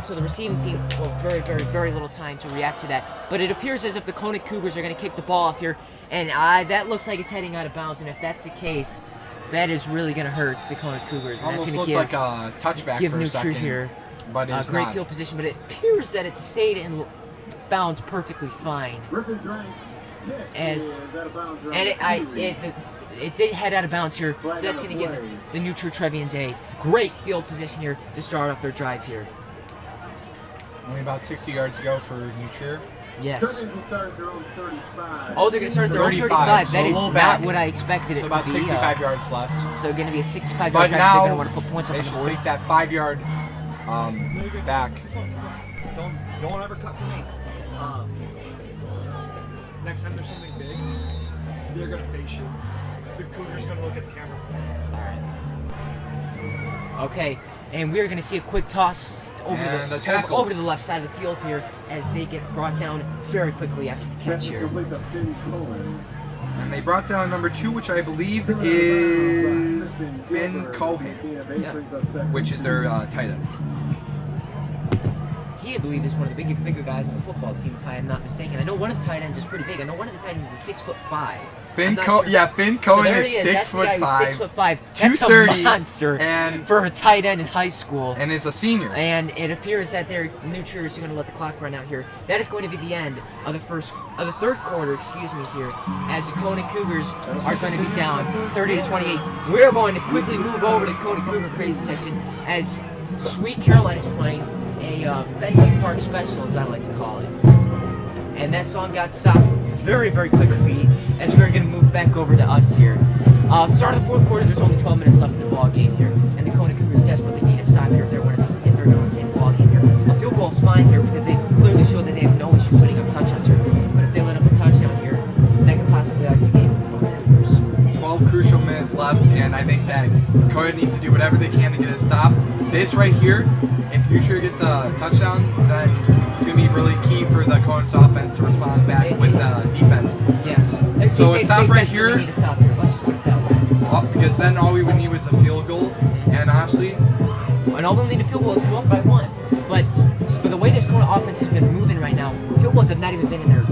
So the receiving team will have very, very, very little time to react to that. But it appears as if the Conant Cougars are going to kick the ball off here, and that looks like it's heading out of bounds. And if that's the case, that is really going to hurt the Conant Cougars. And Almost that's looked going to like a touchback give for a New second. here But it's great not. field position, but it appears that it stayed in bounds perfectly fine. And it did head out of bounds here, so that's going to give the New Trevians a great field position here to start off their drive here. Only about 60 yards to go for New Trier. Yes. Trevians will start at their own 35. Oh, they're going to start at their own 35, 35. so That a is little not back. what I expected it So to about be. 65 yards left. So going to be a 65-yard But drive. They're now going to want to put points up they on the should board. take that 5-yard back. Don't ever cut for me. Next time there's something big, they're gonna face you. The Cougars gonna look at the camera. Okay, and we're going to see a quick toss And a tackle. over to the left side of the field here as they get brought down very quickly after the catch here. Complete to Finn Cohen. And they brought down number 2, which I believe is Finn Cohen, which is their tight end. He, I believe, is one of the bigger guys on the football team, if I am not mistaken. I know one of the tight ends is pretty big. I know one of the tight ends is 6'5". Finn I'm not Cohen, sure. yeah, Finn So Cohen there is he is. That's the guy who's 6'5", 6'5". That's 230, a monster and for a tight end in high school. and is a senior. And it appears that their New Trier is going to let the clock run out here. That is going to be the end of the third quarter, excuse me, here, as the Conant Cougars are going to be down 30-28. We're going to quickly move over to the Conant Cougar Crazy section as Sweet Caroline is playing a Fenway Park special, as I like to call it. And that song got stopped very, very quickly as we're going to move back over to us here. Start of the fourth quarter, there's only 12 minutes left in the ball game here, and the Conant Cougars desperately need a stop here if they're going to stay in the ball game here. A field goal is fine here because they've clearly showed that they have no issue putting up touchdowns here. But if they let up a touchdown here, that could possibly ice the game for the Conant Cougars. 12 crucial minutes left, and I think that Conant needs to do whatever they can to get a stop. This right here, if New Trier gets a touchdown, then it's going to be really key for the Conant's offense to respond back with defense. Yes. So a stop right desperately here. need a stop here. Let's just put it that way. Because then all we would need was a field goal, and honestly, And all we need a field goal is to go up by 1. But the way this Conant offense has been moving right now, field goals have not even been in their.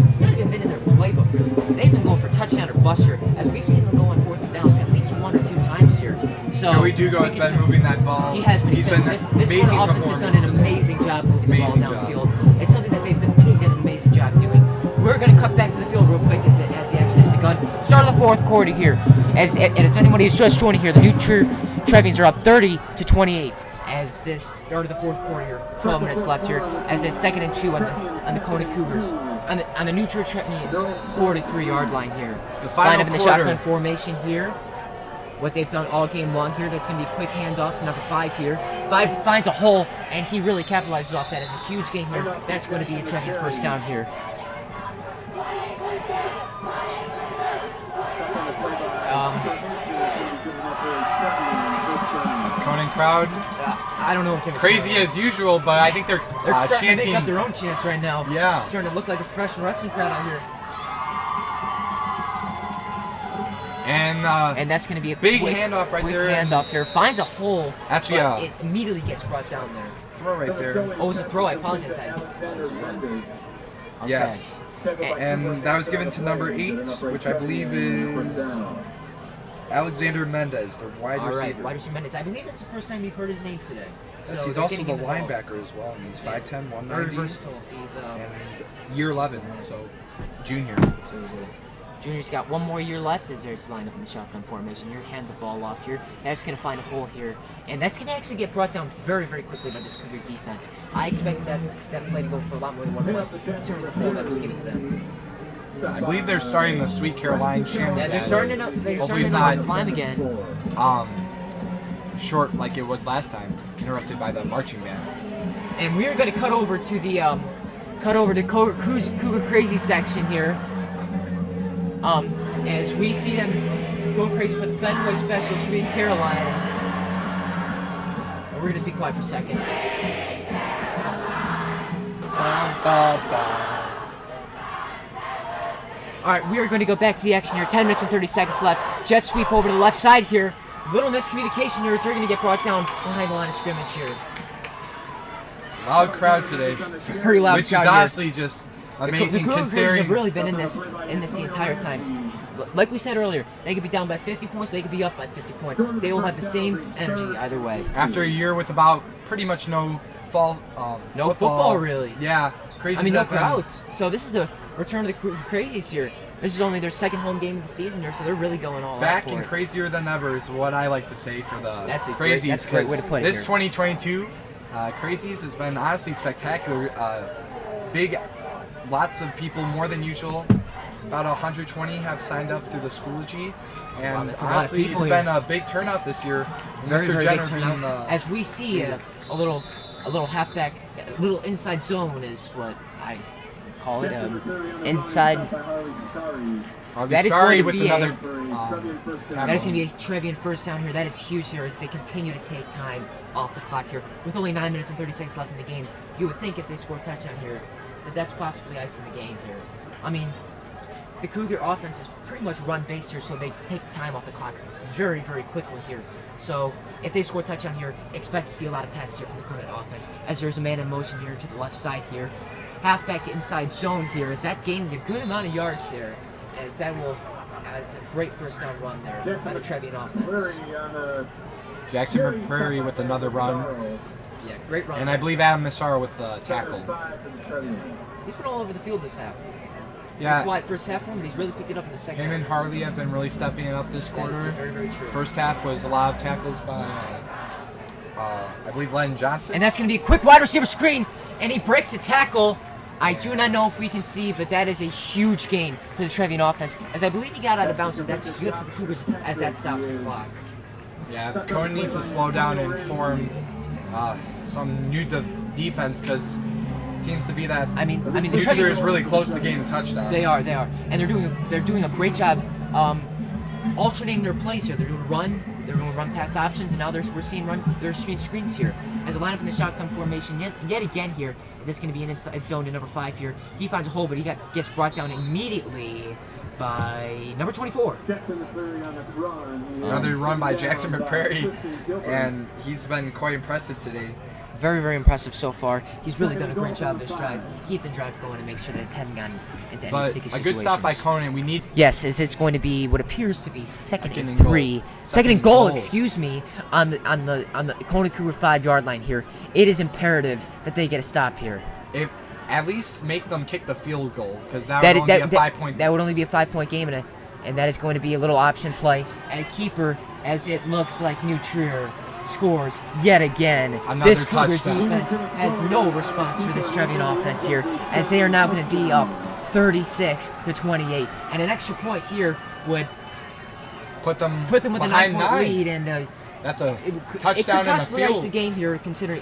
It's not even been in their playbook really. They've been going for touchdown or buster, as we've seen them go on 4th and downs at least 1 or 2 times here. So Joey Dugo has been moving that ball. He has been. He's been this amazing Conant offense has done an performance. amazing job moving the ball Amazing job. downfield. It's something that the team did an amazing job doing. We're going to cut back to the field real quick as the action has begun. Start of the fourth quarter here. As anybody who's just joining here, the New Trier Trevians are up 30-28. As this start of the fourth quarter here, 12 minutes left here, as it's 2nd and 2 on the Conant Cougars, on the New Trier Trevians 43-yard line here. The final Line up in the quarter. shotgun formation here. What they've done all game long here, that's going to be a quick handoff to number 5 here. 5 finds a hole, and he really capitalizes off that as a huge gain here. That's going to be a Trevian first down here. Conant crowd, I don't know what they're crazy as usual, but I think they're starting to chanting. make up their own chants right now. Yeah. Starting to look like a professional wrestling crowd out here. And And that's going to be a big quick, handoff right quick there. handoff there. Finds a hole. Actually, but it immediately gets brought down there. throw right there. Oh, it was a throw. I apologize. Okay. Yes. And that was given to number 8, which I believe is Alexander Mendez, the wide All right, receiver. wide receiver Mendez. I believe that's the first time we've heard his name today. Yes, So he's they're also getting the him involved. linebacker as well, and he's 5'10", Very 190, versatile. He's and year 11, so junior. So he's a junior's got 1 more year left as there's lined up in the shotgun formation here. Hand the ball off here. That's going to find a hole here. And that's going to actually get brought down very, very quickly by this Cougar defense. I expected that play to go for a lot more than what it was, considering the hole that was given to them. I believe they're starting the Sweet Caroline chant. Yeah, they're starting to Hopefully it's climb again. Short like it was last time, interrupted by the marching band. And we are going to cut over to the Cougar Crazy section here. As we see them going crazy for the Fenway Special, Sweet Caroline. And we're going to be quiet for a second. Alright, we are going to go back to the action here. 10 minutes and 30 seconds left. Jet sweep over to the left side here. Little miscommunication here as they're going to get brought down behind the line of scrimmage here. Loud crowd today, Very loud which is crowd here. honestly just amazing The Cougars considering. have really been in this the entire time. Like we said earlier, they could be down by 50 points, they could be up by 50 points. They will have the same energy either way. After a year with about pretty much no No football, really. Yeah, crazy. I mean, no that then- crowds. So this is the return of the Crazies here. This is only their second home game of the season here, so they're really going all out Back for and it. crazier than ever is what I like to say for the That's a Crazies. great way to put it This here. 2022 Crazies has been honestly spectacular. Lots of people, more than usual. About 120 have signed up through the Schoology. And that's a lot of honestly, people it's here. been a big turnout this year. Very, Mr. very Jenner big being turnout. As we see a little halfback, a little inside zone is what I call it. Inside. That is going to with be another. That is going to be a Trevian first down here. That is huge here as they continue to take time off the clock here. With only 9 minutes and 30 seconds left in the game, you would think if they score a touchdown here, that's possibly icing the game here. I mean, the Cougar offense is pretty much run-based here, so they take time off the clock very, very quickly here. So if they score a touchdown here, expect to see a lot of passes here from the Conant offense, as there's a man in motion here to the left side here. Halfback inside zone here, as that gains a good amount of yards there, as that will, as a great first down run there by the Trevian offense. Jackson Prairie with another run. Yeah, great run. And I believe Adam Massaro with the tackle. He's been all over the field this half. Yeah. Quiet first half for him, but he's really picked it up in the second Him and half. Harley have been really stepping it up this quarter. Very, very true. First half was a lot of tackles by, I believe, Len Johnson. And that's going to be a quick wide receiver screen, and he breaks a tackle. I do not know if we can see, but that is a huge gain for the Trevian offense, as I believe he got out of bounds. That's good for the Cougars as that stops the clock. Yeah, Conan needs to slow down and form some new defense, because it seems to be that I mean, the future Trevian is really close to getting a touchdown. They are, and they're doing a great job alternating their plays here. They're doing run pass options, and now we're seeing screens here. As a lineup in the shotgun formation yet again here, this is going to be an inside zone to number 5 here. He finds a hole, but he gets brought down immediately by number 24. Another run by Jackson McPrairie, and he's been quite impressive today. Very, very impressive so far. He's really done a great job this drive. Keep the drive going and make sure that they haven't gotten into any But sticky a situations. good stop by Conan. We need. Yes, as it's going to be what appears to be second and and 3. goal. Second and goal, excuse me, on the Conant Cougar 5-yard line here. It is imperative that they get a stop here. If at least make them kick the field goal, because that would only be a 5-point. That would only be a 5-point game, and that is going to be a little option play at keeper, as it looks like New Trier scores yet again. Another This Cougar touchdown. defense has no response for this Trevian offense here, as they are now going to be up 36-28, and an extra point here would Put them with a behind 9-point 9. lead, and That's a it could touchdown in the possibly ice the field. game here, considering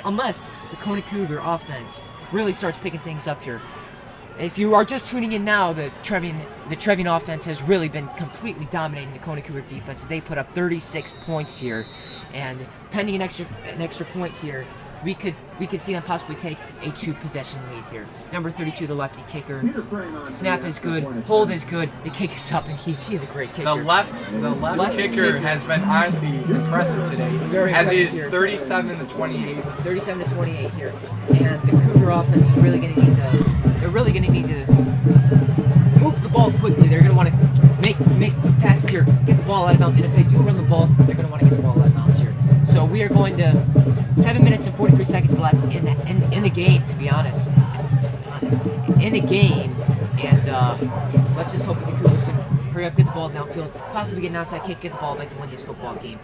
unless the Conant Cougar offense really starts picking things up here. If you are just tuning in now, the Trevian offense has really been completely dominating the Conant Cougar defense. They put up 36 points here, and pending an extra point here, we could see them possibly take a 2-possession lead here. Number 32, the lefty kicker. Snap is good, hold is good. The kick is up, and he's a great kicker. The left kicker has been honestly impressive today, Very as he impressive is here. 37-28. 37-28 here, and the Cougar offense is really going to need to. They're really going to need to move the ball quickly. They're going to want to make quick passes here, get the ball out of bounds, and if they do run the ball, they're going to want to get the ball out of bounds here. So we are going to 7 minutes and 43 seconds left in the game. To be honest, in the game, and let's just hope that the Cougars can hurry up, get the ball downfield, possibly get an outside kick, get the ball back, and win this football game.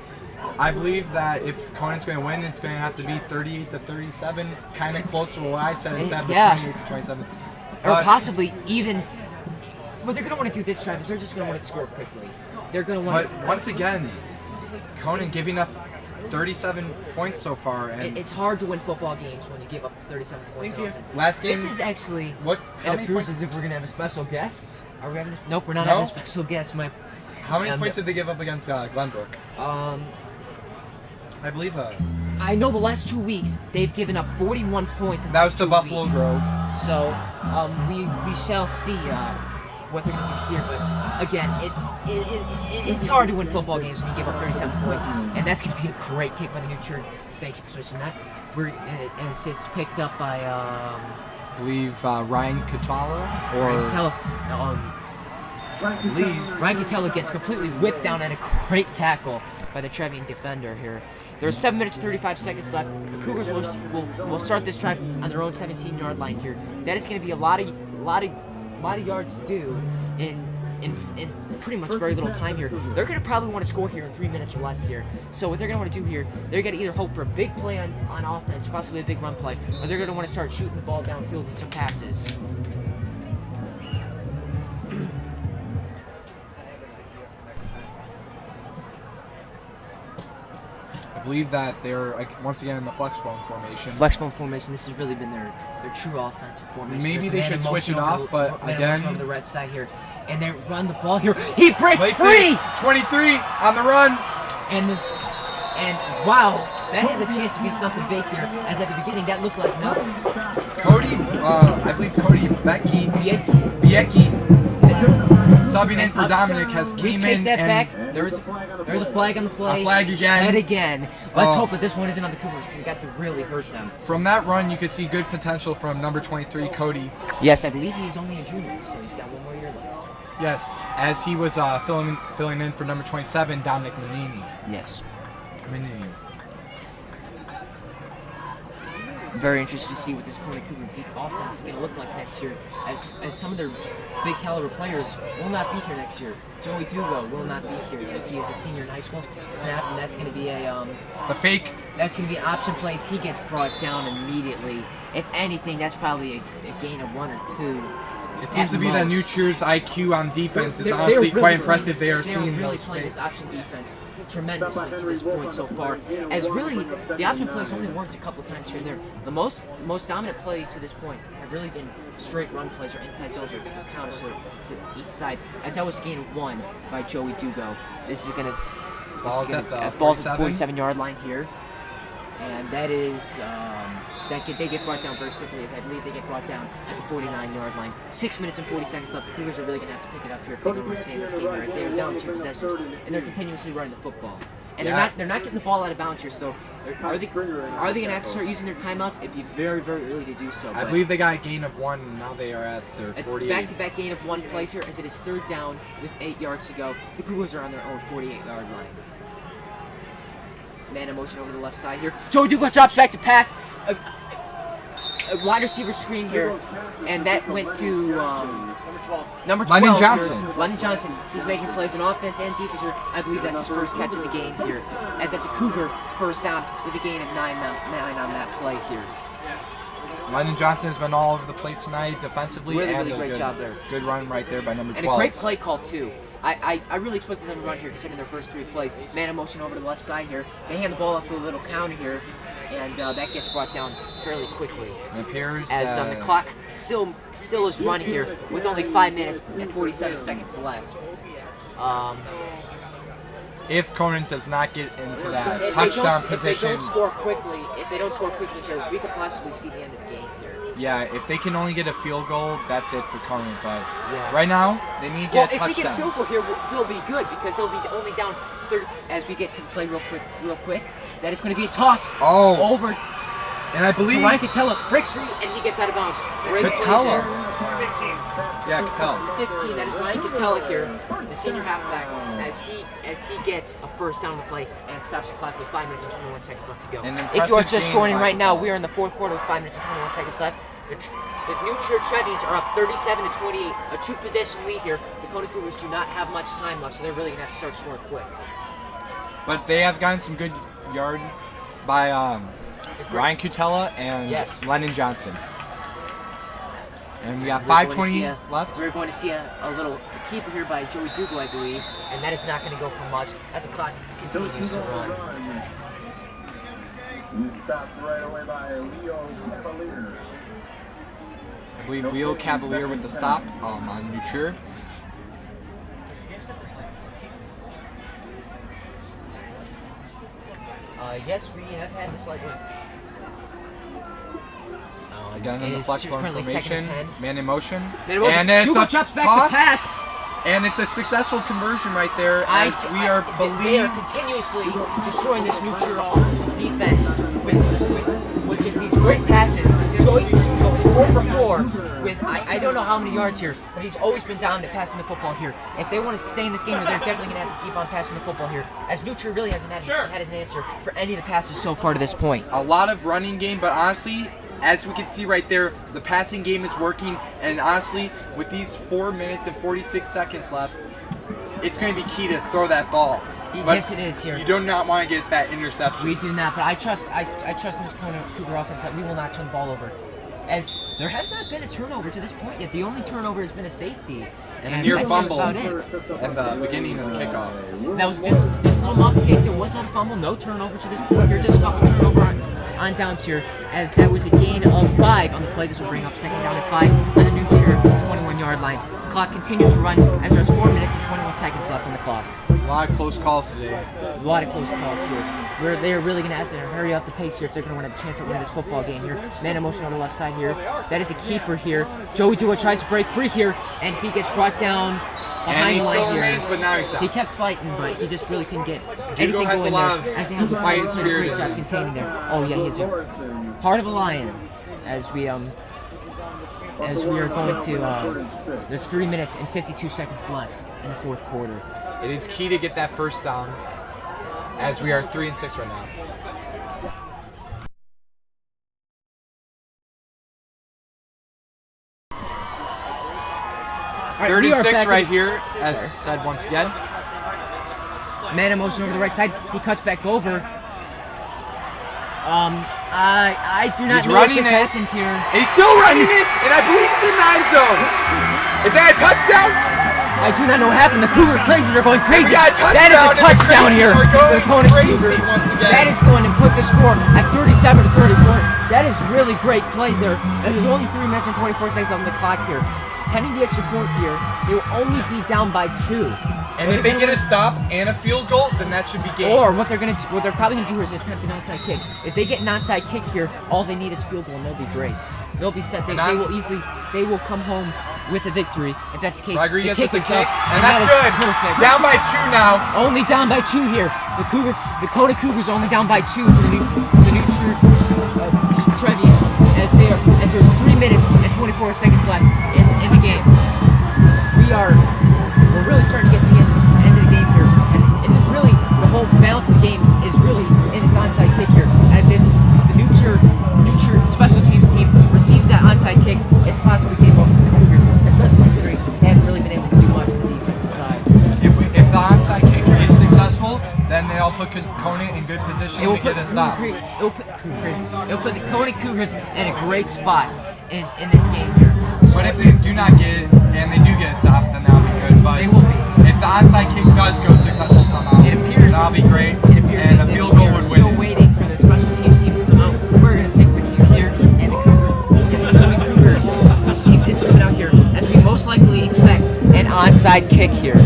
I believe that if Conant's going to win, it's going to have to be 38-37, kind of close to what I said, instead of Yeah. 28-27. Or possibly even. What they're going to want to do this drive is they're just going to want to score quickly. They're going to want But once again, Conant giving up 37 points so far, and It's hard to win football games when you give up 37 points on offense. last game. This is actually. What? How It many appears points? as if we're going to have a special guest. Are we having? Nope, we're not No? having a special guest. How many points did they give up against Glenbrook? I believe I know the last 2 weeks they've given up 41 points. In the that was last to 2 Buffalo weeks. Grove. So we shall see what they're going to do here. But again, it's hard to win football games when you give up 37 points, and that's going to be a great kick by the New Trier. Thank you for switching that. As it's picked up by I believe Ryan Catala Ryan or Catella. I believe Ryan Catella gets completely whipped down and a great tackle by the Trevian defender here. There's 7 minutes 35 seconds left. The Cougars will start this drive on their own 17-yard line here. That is going to be a lot of yards to do in in pretty much very little time here. They're going to probably want to score here in 3 minutes or less here. So what they're going to want to do here, they're going to either hope for a big play on offense, possibly a big run play, or they're going to want to start shooting the ball downfield with some passes. I believe that they're once again in the flexbone formation. Flexbone formation. This has really been their true offensive formation. Maybe There's they man should in switch it motion off, over the- but man in again- motion over the red side here, and they run the ball here. He breaks Blakes free, it. 23 on the run. and wow, that had a chance to be something big here. As at the beginning, that looked like nothing. Cody, I believe Cody Biecki. Biecki, subbing in for Dominic, has We came take in that and back. There's a flag on the play. A flag again. And again. Let's Oh. hope that this one isn't on the Cougars because it got to really hurt them. from that run you could see good potential from number 23 Cody. Yes, I believe he's only a junior, so he's got one more year left. Yes, as he was filling in for number 27 Dominic Manini. Yes. Manini. I'm very interested to see what this Conant Cougar offense is going to look like next year, as some of their big caliber players will not be here next year. Joey Dugo will not be here as he is a senior in high school. Snap, and that's going to be It's a fake. that's going to be an option place. He gets brought down immediately. If anything, that's probably a gain of 1 or 2. It seems at to be that New most. Cheer's IQ on defense is They're honestly really quite playing impressive. this- They are they're seeing really those playing this fakes. option defense tremendously to this point so far. As really, the option plays only worked a couple times here and there. The most dominant plays to this point have really been straight run plays or inside zones or counters to each side. As that was a gain of 1 by Joey Dugo. This is gonna Ball's at the ball's at 47. the 47-yard line here, and that is. They get brought down very quickly, as I believe they get brought down at the 49-yard line. 6 minutes and 40 seconds left. The Cougars are really going to have to pick it up here if they don't want to stay in this game here, as they are down 2 possessions, and they're continuously running the football. And they're not getting the ball out of bounds here, so are they going to have to start using their timeouts? It'd be very, very early to do so. I but believe they got a gain of 1 and now they are at their 48. back-to-back gain of 1 plays here, as it is 3rd down with 8 yards to go. The Cougars are on their own 48-yard line. Man in motion over the left side here. Joey Dugo drops back to pass. A wide receiver screen here, and that went to number 12. Lennon here. Johnson. Lennon Johnson. He's making plays on offense and defense here. I believe that's his first catch of the game here, as that's a Cougar first down with a gain of 9 on that play here. Lennon Johnson has been all over the place tonight defensively. Really, and really a great good, job there. Good run right there by number 12. And a great play call too. I really expected them to run here considering their first 3 plays. Man in motion over to the left side here. They hand the ball off for a little counter here, and that gets brought down fairly quickly. It appears As the clock still is running here with only 5 minutes and 47 seconds left. if Conant does not get into that If touchdown they position, don't score quickly here, we could possibly see the end of the game here. yeah, if they can only get a field goal, that's it for Conant. But Yeah. right now, they need to Well, get a if they get a touchdown. field goal here, they'll be good because they'll be only down 30. As we get to the play real quick, that is going to be a toss over. And I believe Ryan Catella breaks free and he gets out of bounds. Great play Catella. there. 15. Yeah, Catella. 15. That is Ryan Catella here, the senior halfback, as he gets a first down the play and stops the clock with 5 minutes and 21 seconds left to go. An If you are impressive just game joining by right now, Catella. we are in the 4th quarter with 5 minutes and 21 seconds left. The New Trevians are up 37-28, a 2-possession lead here. The Conant Cougars do not have much time left, so they're really gonna have to start scoring quick. But they have gotten some good yard by Ryan Cutella and Yes. Lennon Johnson. And we got We're going to 5:20 see left. We're going to see a little keeper here by Joey Dugo, I believe, and that is not going to go for much as the clock continues to run. You stopped right away by Leo Cavalier. I believe Leo Cavalier with the stop on Nuture. Yes, we have had this like. Again in It the is flex ball currently formation, 2nd and 10. man in motion, Man in motion. and it's Dugo a drops back toss, to pass. and it's a successful conversion right there. As we are They are believed. continuously destroying this neutral defense with just these great passes. Joey Dugo is 4 for 4 with I don't know how many yards here, but he's always been down to passing the football here. If they want to stay in this game, they're definitely going to have to keep on passing the football here, as Neutral really hasn't had an answer for any of the passes so far to this point. A lot of running game, but honestly, as we can see right there, the passing game is working, and honestly, with these 4 minutes and 46 seconds left, it's going to be key to throw that ball. But yes, it is here. you do not want to get that interception. We do not, but I trust in this Cougar offense that we will not turn the ball over. As there has not been a turnover to this point yet. The only turnover has been a safety. And a near that's fumble about it. at the beginning of the kickoff. That was just a little muff kick. There was not a fumble, no turnover to this point. You're just a couple turnover on downs here, as that was a gain of 5 on the play. This will bring up 2nd down and 5 on the Nutcher 21-yard line. The clock continues to run as there's 4 minutes and 21 seconds left on the clock. A lot of close calls today. A lot of close calls here. They're really going to have to hurry up the pace here if they're going to have a chance at winning this football game here. Man in motion on the left side here. That is a keeper here. Joey Dua tries to break free here, and he gets brought down And behind he the line still here. remains, but now he's down. He kept fighting, but he just really couldn't get anything has a going lot there. of As he handled fighting did a spirit. great job containing there. Oh yeah, he's a heart of a lion. As we are going to, there's 3 minutes and 52 seconds left in the 4th quarter. It is key to get that first down, as we are 3-6 right now. All right, we are 36 back right in- here, as said once again. Man in motion over the right side. He cuts back over. I do not He's know what running just it. happened here. And he's still running it, and I believe he's in the end zone. Is that a touchdown? I do not know what happened. The Cougar crazies are going crazy. We got a touchdown, That is a and the touchdown crazies here. are going The Conant crazy Cougars. once again. That is going to put the score at 37 to 34. That is really great play there. And there's only 3 minutes and 24 seconds on the clock here. Pending the extra point here, they will only be down by 2. And if they get a stop and a field goal, then that should be game. Or what they're probably gonna do here is attempt an onside kick. If they get an onside kick here, all they need is field goal, and they'll be great. They'll be set. They will come home with a victory. If that's the case, Rodriguez the kick with the is kick, up, and that that's is good. Perfect. Down by 2 now. Only down by 2 here. The Conant Cougars only down by 2 to the new Trevians, as there's 3 minutes and 24 seconds left in the game. We're really starting to get to the end of the game here, and really the whole balance of the game is really in its onside kick here. As if the Nutcher special teams team receives that onside kick, it's possibly game over for the Cougars, especially considering they haven't really been able to do much on the defensive side. If the onside kick is successful, then they'll put Conant in good position to get a stop. It'll put the Conant Cougars in a great spot in this game here. But if they do not get it, and they do get a stop, then that'll be good. But They will be. if the onside kick does go successful somehow, It appears that'll be great. It appears And as a if field goal we are would still win it. waiting for the special teams team to come out. We're going to stick with you here, and the Cougars special teams is coming out here, as we most likely expect an onside kick here.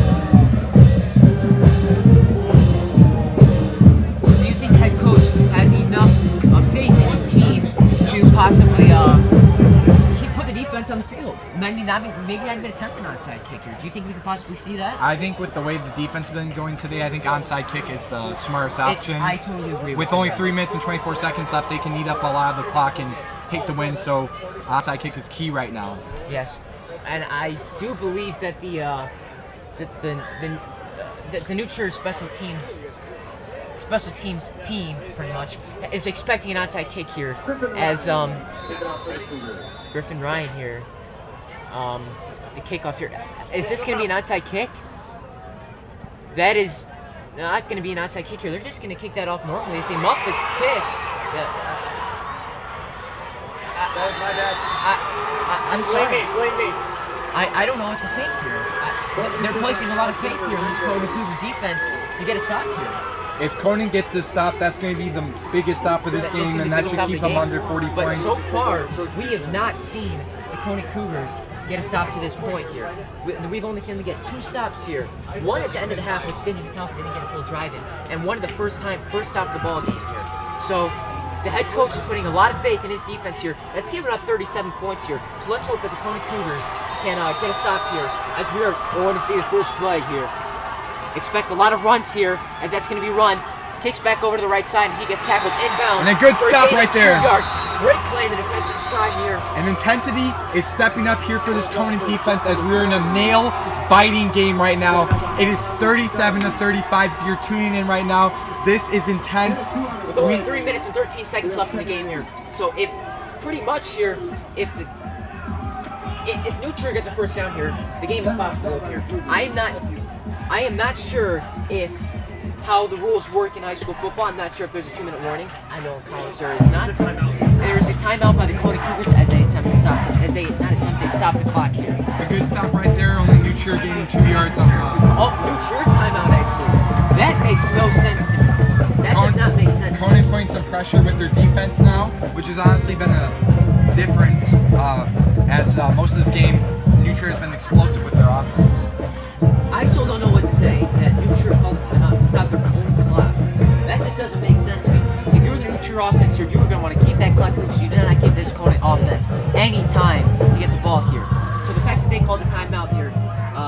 Do you think the head coach has enough faith in his team to possibly put the defense on the field? Maybe not even attempt an onside kick here. Do you think we could possibly see that? I think with the way the defense has been going today, I think onside kick is the smartest option. I totally agree With you. only 3 minutes and 24 seconds left, they can eat up a lot of the clock and take the win. So onside kick is key right now. Yes, and I do believe that the Nutcher special teams team pretty much is expecting an onside kick here, as Griffin Ryan here, the kickoff here. Is this going to be an onside kick? That is not going to be an onside kick here. They're just going to kick that off normally. They say muff the kick. That was my bad. I'm sorry. Blame me. I don't know what to say here. They're placing a lot of faith here in this Conant Cougar defense to get a stop here. If Conant gets this stop, that's going to be the biggest stop of this That's gonna game, be and the that biggest should stop keep of the them game. under 40 But points. so far, we have not seen the Conant Cougars get a stop to this point here. We've only seen them get 2 stops here. One at the end of the half, which didn't even count because they didn't get a full drive in, and one at the first stop of the ball game here. So the head coach is putting a lot of faith in his defense here. That's giving up 37 points here. So let's hope that the Conant Cougars can get a stop here, as we are going to see the first play here. Expect a lot of runs here, as that's going to be run. Kicks back over to the right side, and he gets tackled inbounds. And a good for stop gain of right there. 2 yards. Great play in the defensive side here. And intensity is stepping up here for this Conant defense, as we're in a nail-biting game right now. It is 37 to 35 if you're tuning in right now. This is intense. With only 3 minutes and 13 seconds left in the game here. So if pretty much here, if New Trier gets a first down here, the game is possible over here. I am not sure if how the rules work in high school football. I'm not sure if there's a 2-minute warning. I know in college there is not. There's a timeout by the Conant Cougars as they attempt to stop. They stop the clock here. A good stop right there. Only New Trier gaining 2 yards on the. Oh, New Trier timeout actually. That makes no sense to me. That does not make sense. Conant putting some pressure with their defense now, which has honestly been a difference as most of this game, New Trier has been explosive with their offense. I still don't know what to say that New Trier called the timeout to stop their own clock. That just doesn't make sense to me. If you're the New Trier offense here, you were going to want to keep that clock moving, so you did not give this Conant offense any time to get the ball here. So the fact that they called the timeout here,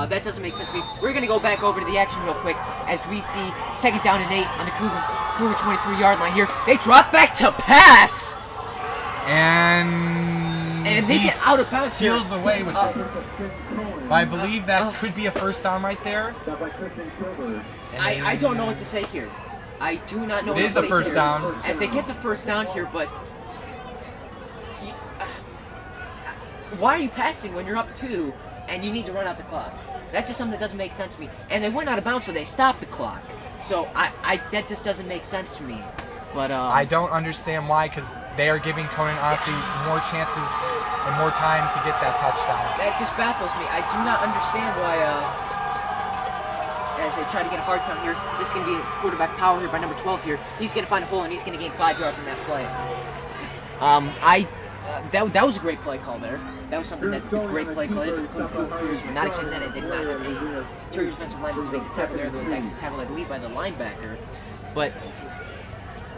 that doesn't make sense to me. We're going to go back over to the action real quick as we see 2nd down and 8 on the Cougar 23-yard line here. They drop back to pass! And they get out of bounds here. Steals away with it. But I believe that could be a first down right there. I don't know what to say here. I do not know what It to is say a first here. down. As they get the first down here, but why are you passing when you're up 2 and you need to run out the clock? That's just something that doesn't make sense to me. And they went out of bounds, so they stopped the clock. So that just doesn't make sense to me. But I don't understand why, because they are giving Conant honestly more chances and more time to get that touchdown. That just baffles me. I do not understand why. As they try to get a hard count here, this is going to be a quarterback power here by number 12 here. He's going to find a hole and he's going to gain 5 yards in that play. That was a great play call there. That was something that a great play call. The Cougars were not expecting that as they did not have a Terriers defensive lineman to make the tackle there. That was actually tackled, I believe, by the linebacker. But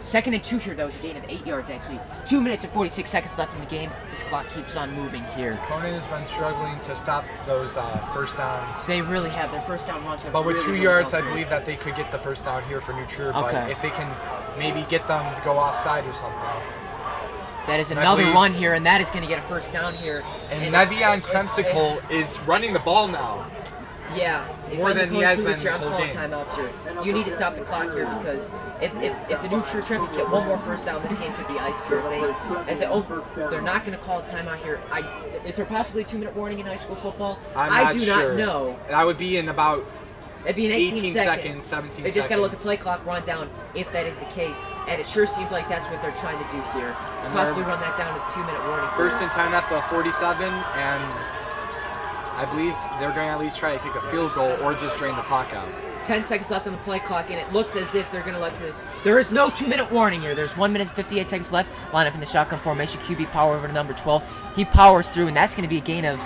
2nd and 2 here, that was a gain of 8 yards actually. 2 minutes and 46 seconds left in the game. This clock keeps on moving here. Conant has been struggling to stop those first downs. They really have. Their first down runs have But with really 2 yards, I helped. believe that they could get the first down here for New Trier. But Okay. if they can maybe get them to go offside or something. That is And I another believe- run here, and that is going to get a first down here. And Nevian Kremsicle is running the ball now. Yeah, if More I'm than the he has Cougars been here, this I'm whole calling game. timeouts here. You need to stop the clock here because if the New Trier Trevians get one more first down, this game could be iced here. They're not going to call a timeout here. Is there possibly a 2-minute warning in high school football? I do sure. not know. That would be in about It'd be in 18 seconds, 17 They just got to let the seconds. play clock run down if that is the case. And it sure seems like that's what they're trying to do here. And Possibly they're- run that down to the 2-minute warning. first and 10 at the 47, and I believe they're going to at least try to kick a field goal or just drain the clock out. 10 seconds left on the play clock, and it looks as if they're going to let the... There is no 2-minute warning here. There's 1 minute and 58 seconds left. Line up in the shotgun formation. QB power over to number 12. He powers through, and that's going to be a gain of...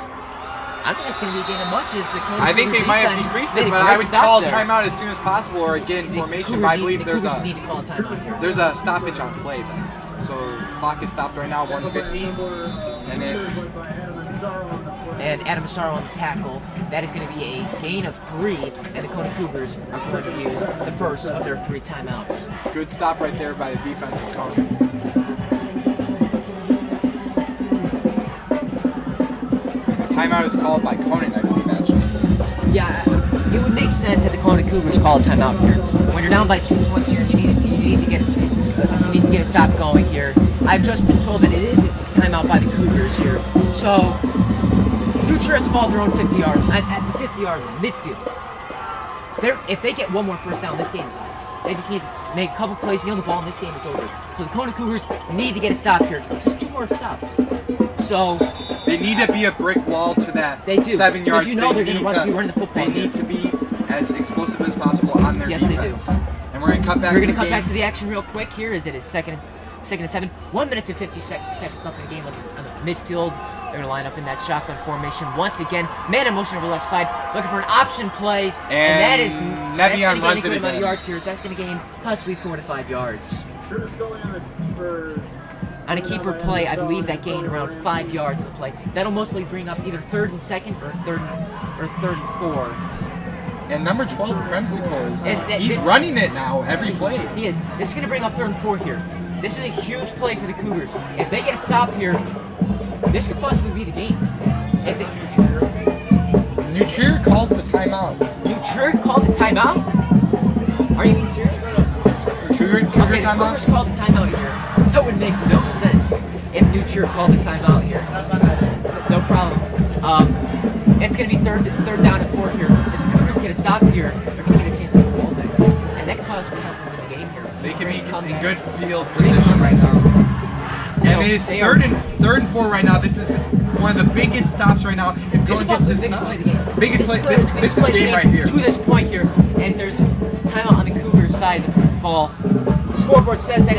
I think that's going to be a gain of much as the Conant I think they Cougars might have defense decreased made it, a but great I would stop call there. timeout as soon as possible or get in The formation. But I believe Cougars there's need to call a timeout here. there's a stoppage on play then. So clock is stopped right now, 150, and then And Adam Massaro on the tackle. That is going to be a gain of 3, and the Conant Cougars are going to use the first of their 3 timeouts. good stop right there by the defensive Conant. Timeout is called by Conant, I believe, actually. Yeah, it would make sense that the Conant Cougars call a timeout here. When you're down by 2 points here, you need to get a stop going here. I've just been told that it is a timeout by the Cougars here. So, New Trier has the ball at their own 50-yard, at the 50-yard midfield. If they get one more first down, this game is ice. They just need to make a couple plays, kneel the ball, and this game is over. So the Conant Cougars need to get a stop here. Just 2 more stops. So They need to be a brick wall to that They do, 7 yards. because you know They they're need gonna be running the football. They need to be as explosive as possible on their Yes, they defense. do. And we're going to cut back We're to going the to cut game. back to the action real quick here as it is second and 7. 1 minute and 50 seconds left in the game on the midfield. They're going to line up in that shotgun formation once again. Man in motion over left side, looking for an option play. And that is Nevian that's going to gain runs a it good amount of again. yards here. So that's going to gain possibly 4 to 5 yards. On a keeper play, I believe that gained around 5 yards on the play. That'll mostly bring up either 3rd and 2nd or 3rd and 4. And number 12, Kremsicle, he's this- running it now every play. He is. This is going to bring up 3rd and 4 here. This is a huge play for the Cougars. If they get a stop here, this could possibly be the game. If they, New Trier calls the timeout. New Trier called the timeout? Are you being serious? Cougars a the timeout? Cougars called a timeout here. That would make no sense if New Trier calls a timeout here. No problem. It's going to be third down and 4 here. If the Cougars get a stop here, they're going to get a chance to get the ball back. And that could possibly help them win the game here. They can be Come in back. good field position right now. So And it is they third and 4 right now. This is one of the biggest stops right now. If This Conan is gets the this biggest stop, play of the game. biggest play. This biggest is play of the game right here. To this point here, as there's timeout on the Cougars side of the ball. The scoreboard says that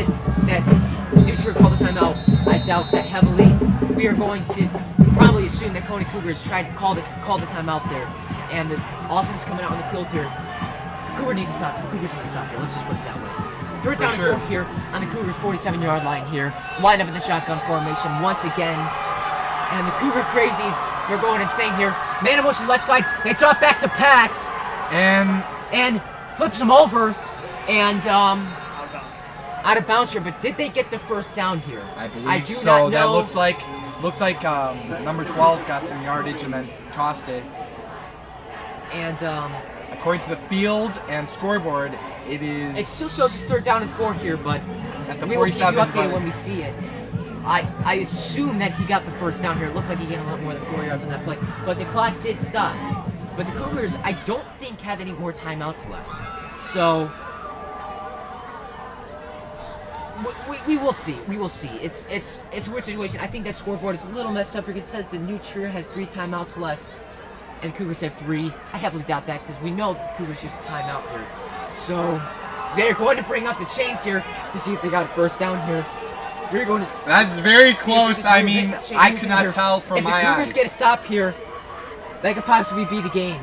New Trier called the timeout. I doubt that heavily. We are going to probably assume that Conant Cougars tried to call the timeout there, and the offense coming out on the field here. The Cougars need to stop. The Cougars need to stop here. Let's just put it that way. Third down and 4 here on the Cougars' 47-yard line here. Lined up in the shotgun formation once again. And the Cougar crazies, they're going insane here. Man in motion left side. They drop back to pass And flips him over and out of bounds here. But did they get the first down here? I believe I do so. not That know. looks like number 12 got some yardage and then tossed it. And According to the field and scoreboard, it it is still shows us third down and 4 here, but at the we will keep you 47. updated when we see it. I assume that he got the first down here. It looked like he gained a lot more than 4 yards on that play. But the clock did stop. But the Cougars, I don't think, have any more timeouts left. So we will see. We will see. It's a weird situation. I think that scoreboard is a little messed up because it says the New Trier has 3 timeouts left, and the Cougars have 3. I heavily doubt that because we know that the Cougars use a timeout here. So they're going to bring up the chains here to see if they got a first down here. We're going to. That's very see if close. this I Cougars mean, hit the chain I could not here. tell from my If the Cougars eyes. get a stop here, that could possibly be the game.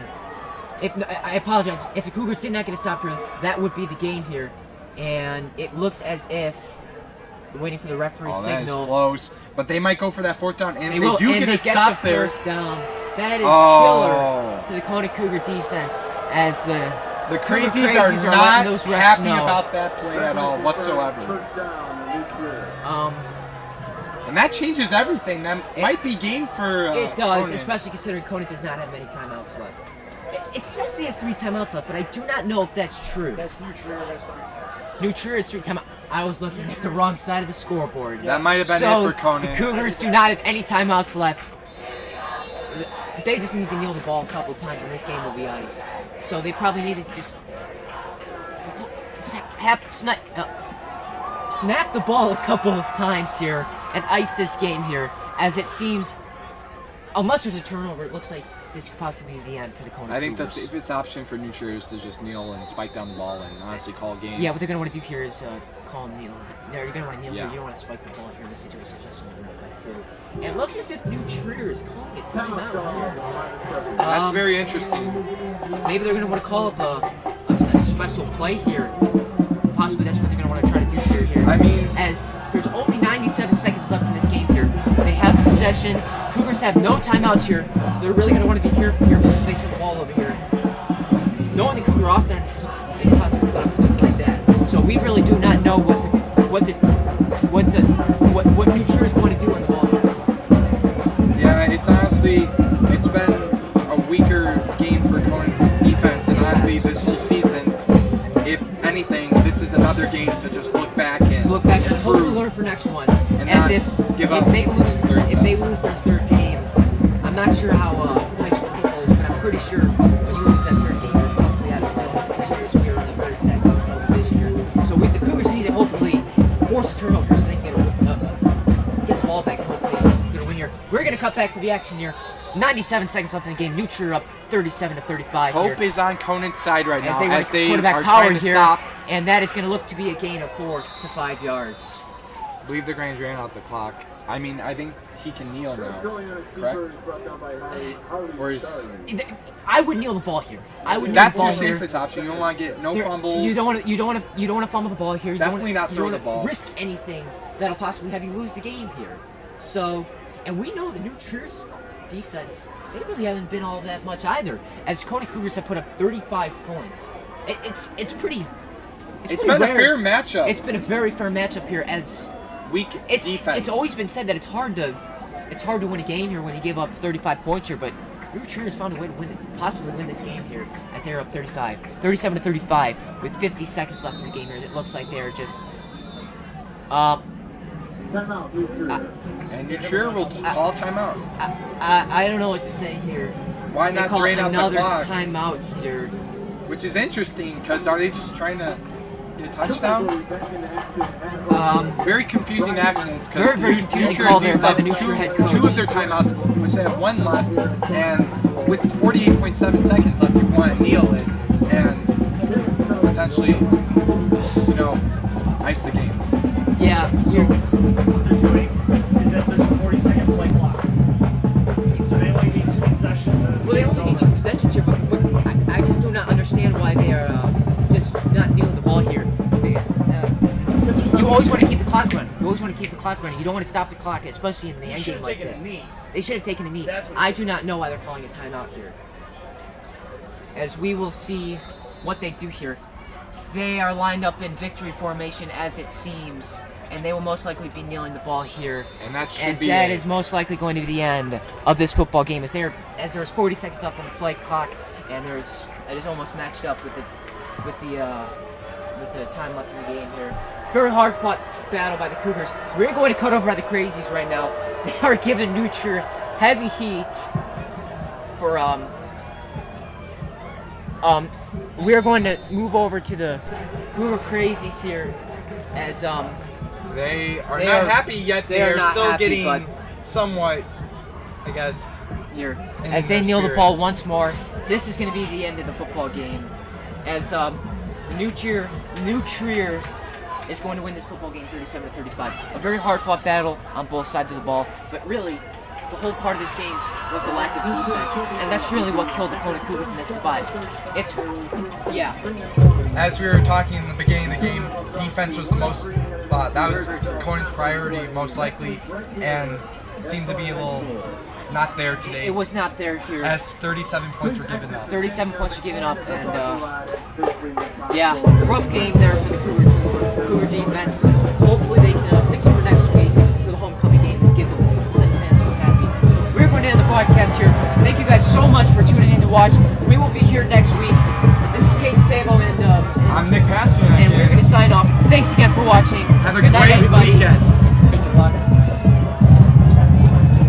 I apologize. If the Cougars did not get a stop here, that would be the game here. And it looks as if they're waiting for the referee's That is signal. close. But they might go for that 4th down, and They they will, do and get they a stop the there. first down. That is Oh. killer to the Conant Cougar defense as the The Cougar crazies crazies are are not letting those refs happy know. about that play at all whatsoever. First down, New Trier. And that changes everything. That might be game for It does, Conan. especially considering Conant does not have many timeouts left. It says they have 3 timeouts left, but I do not know if that's true. That's New Trier has 3 timeouts. New Trier is 3 timeouts. I was looking at the wrong side of the scoreboard. That might have been So, it for Conan. the Cougars do not have any timeouts left. They just need to kneel the ball a couple times and this game will be iced. So they probably need to just snap the ball a couple of times here and ice this game here, as it seems, unless there's a turnover, it looks like this could possibly be the end for the Conant I think the Cougars. safest option for New Trier is to just kneel and spike down the ball and honestly call a game. Yeah, what they're going to want to do here is call him kneel. You're going to want to kneel Yeah. here. You don't want to spike the ball here in this situation, especially when you're up by 2. And it looks as if New Trier is calling a timeout here. That's very interesting. Maybe they're going to want to call up a special play here. Possibly that's what they're going to want to try to do here. I mean- as there's only 97 seconds left in this game here. They have the possession. Cougars have no timeouts here, so they're really going to want to be careful here because if they turn the ball over here. Knowing the Cougar offense, they can possibly put up plays like that. So we really do not know what New Trier is going to do on the ball here. Yeah, it's been a weaker game for Conan's defense, and honestly, this whole season, if anything, this is another game to just look back and To look back and hopefully improve. learn for next one. And As not if give up they lose 30 their 3rd game, I'm not sure how high school football is, but I'm pretty sure when you lose that 3rd game, you're possibly out of the playoff competition. So we're in a very stacked South division here. So the Cougars need to hopefully force a turnover so they can get the ball back and hopefully get a win here. We're gonna cut back to the action here. 97 seconds left in the game. New Trier up 37-35 here. Hope is on Conan's side right now As they want as they quarterback are power trying to here, stop. and that is going to look to be a gain of 4 to 5 yards. I believe the Grange ran out the clock. I mean, I think he can kneel now, correct? Or is I would kneel the ball here. I would kneel that's the ball your here. safest option? You don't want to get no There- fumbles. You don't want to fumble the ball here. You Definitely don't not you throw don't the wanna ball. Risk anything that'll possibly have you lose the game here. So, and we know the New Trier's defense, they really haven't been all that much either. As Conant Cougars have put up 35 points. It's pretty. It's pretty been a rare. fair matchup. It's been a very fair matchup here. As Weak defense. It's always been said that it's hard to win a game here when you give up 35 points here, but New Trier has found a way to possibly win this game here as they're up 37-35 with 50 seconds left in the game here. It looks like they're just Timeout, Lucier. And you sure we'll call timeout. I don't know what to say here. Why They not call drain out the another clock? timeout here. Which is interesting, because are they just trying to get a touchdown? Very confusing actions, because Very confusing call there by the Nutria head coach. 2 of their timeouts, which they have 1 left, and with 48.7 seconds left, you want to kneel it and potentially, ice the game. Yeah. So what they're doing is that there's a 40-second play clock. So they only need 2 possessions. Well, they only need 2 possessions here, but I just do not understand why they are just not kneeling the ball here. You always want to keep the clock running. You always want to keep the clock running. You don't want to stop the clock, especially in the end game like this. They should have taken a knee. I do not know why they're calling a timeout here. As we will see what they do here. They are lined up in victory formation as it seems, and they will most likely be kneeling the ball here. And that should as be that is most likely going to be the end of this football game. As there's 40 seconds left on the play clock, and it is almost matched up with the time left in the game here. Very hard fought battle by the Cougars. We're going to cut over by the Crazies right now. They are giving Nutria heavy heat for we're going to move over to the Cougar Crazies here as They are They not are- happy yet. they They are are not still happy, getting but- somewhat, I guess, here in as they their kneel the ball spirits. once more. This is going to be the end of the football game as the Nutria is going to win this football game 37-35. A very hard fought battle on both sides of the ball, but really the whole part of this game was the lack of defense, and that's really what killed the Conant Cougars in this spot. As we were talking in the beginning of the game, defense was the most, that was Conant's priority most likely, and seemed to be a little not there today. It was not there here. As 37 points were given up. 37 points were given up, and rough game there for the Cougar defense. Hopefully they can fix it for next week for the homecoming game and send the fans home happy. We're going to end the broadcast here. Thank you guys so much for tuning in to watch. We will be here next week. This is Caden Sabo, and I'm Nick Pasternak, we're going to sign off. Thanks again for watching. Have a Good night, great everybody. weekend.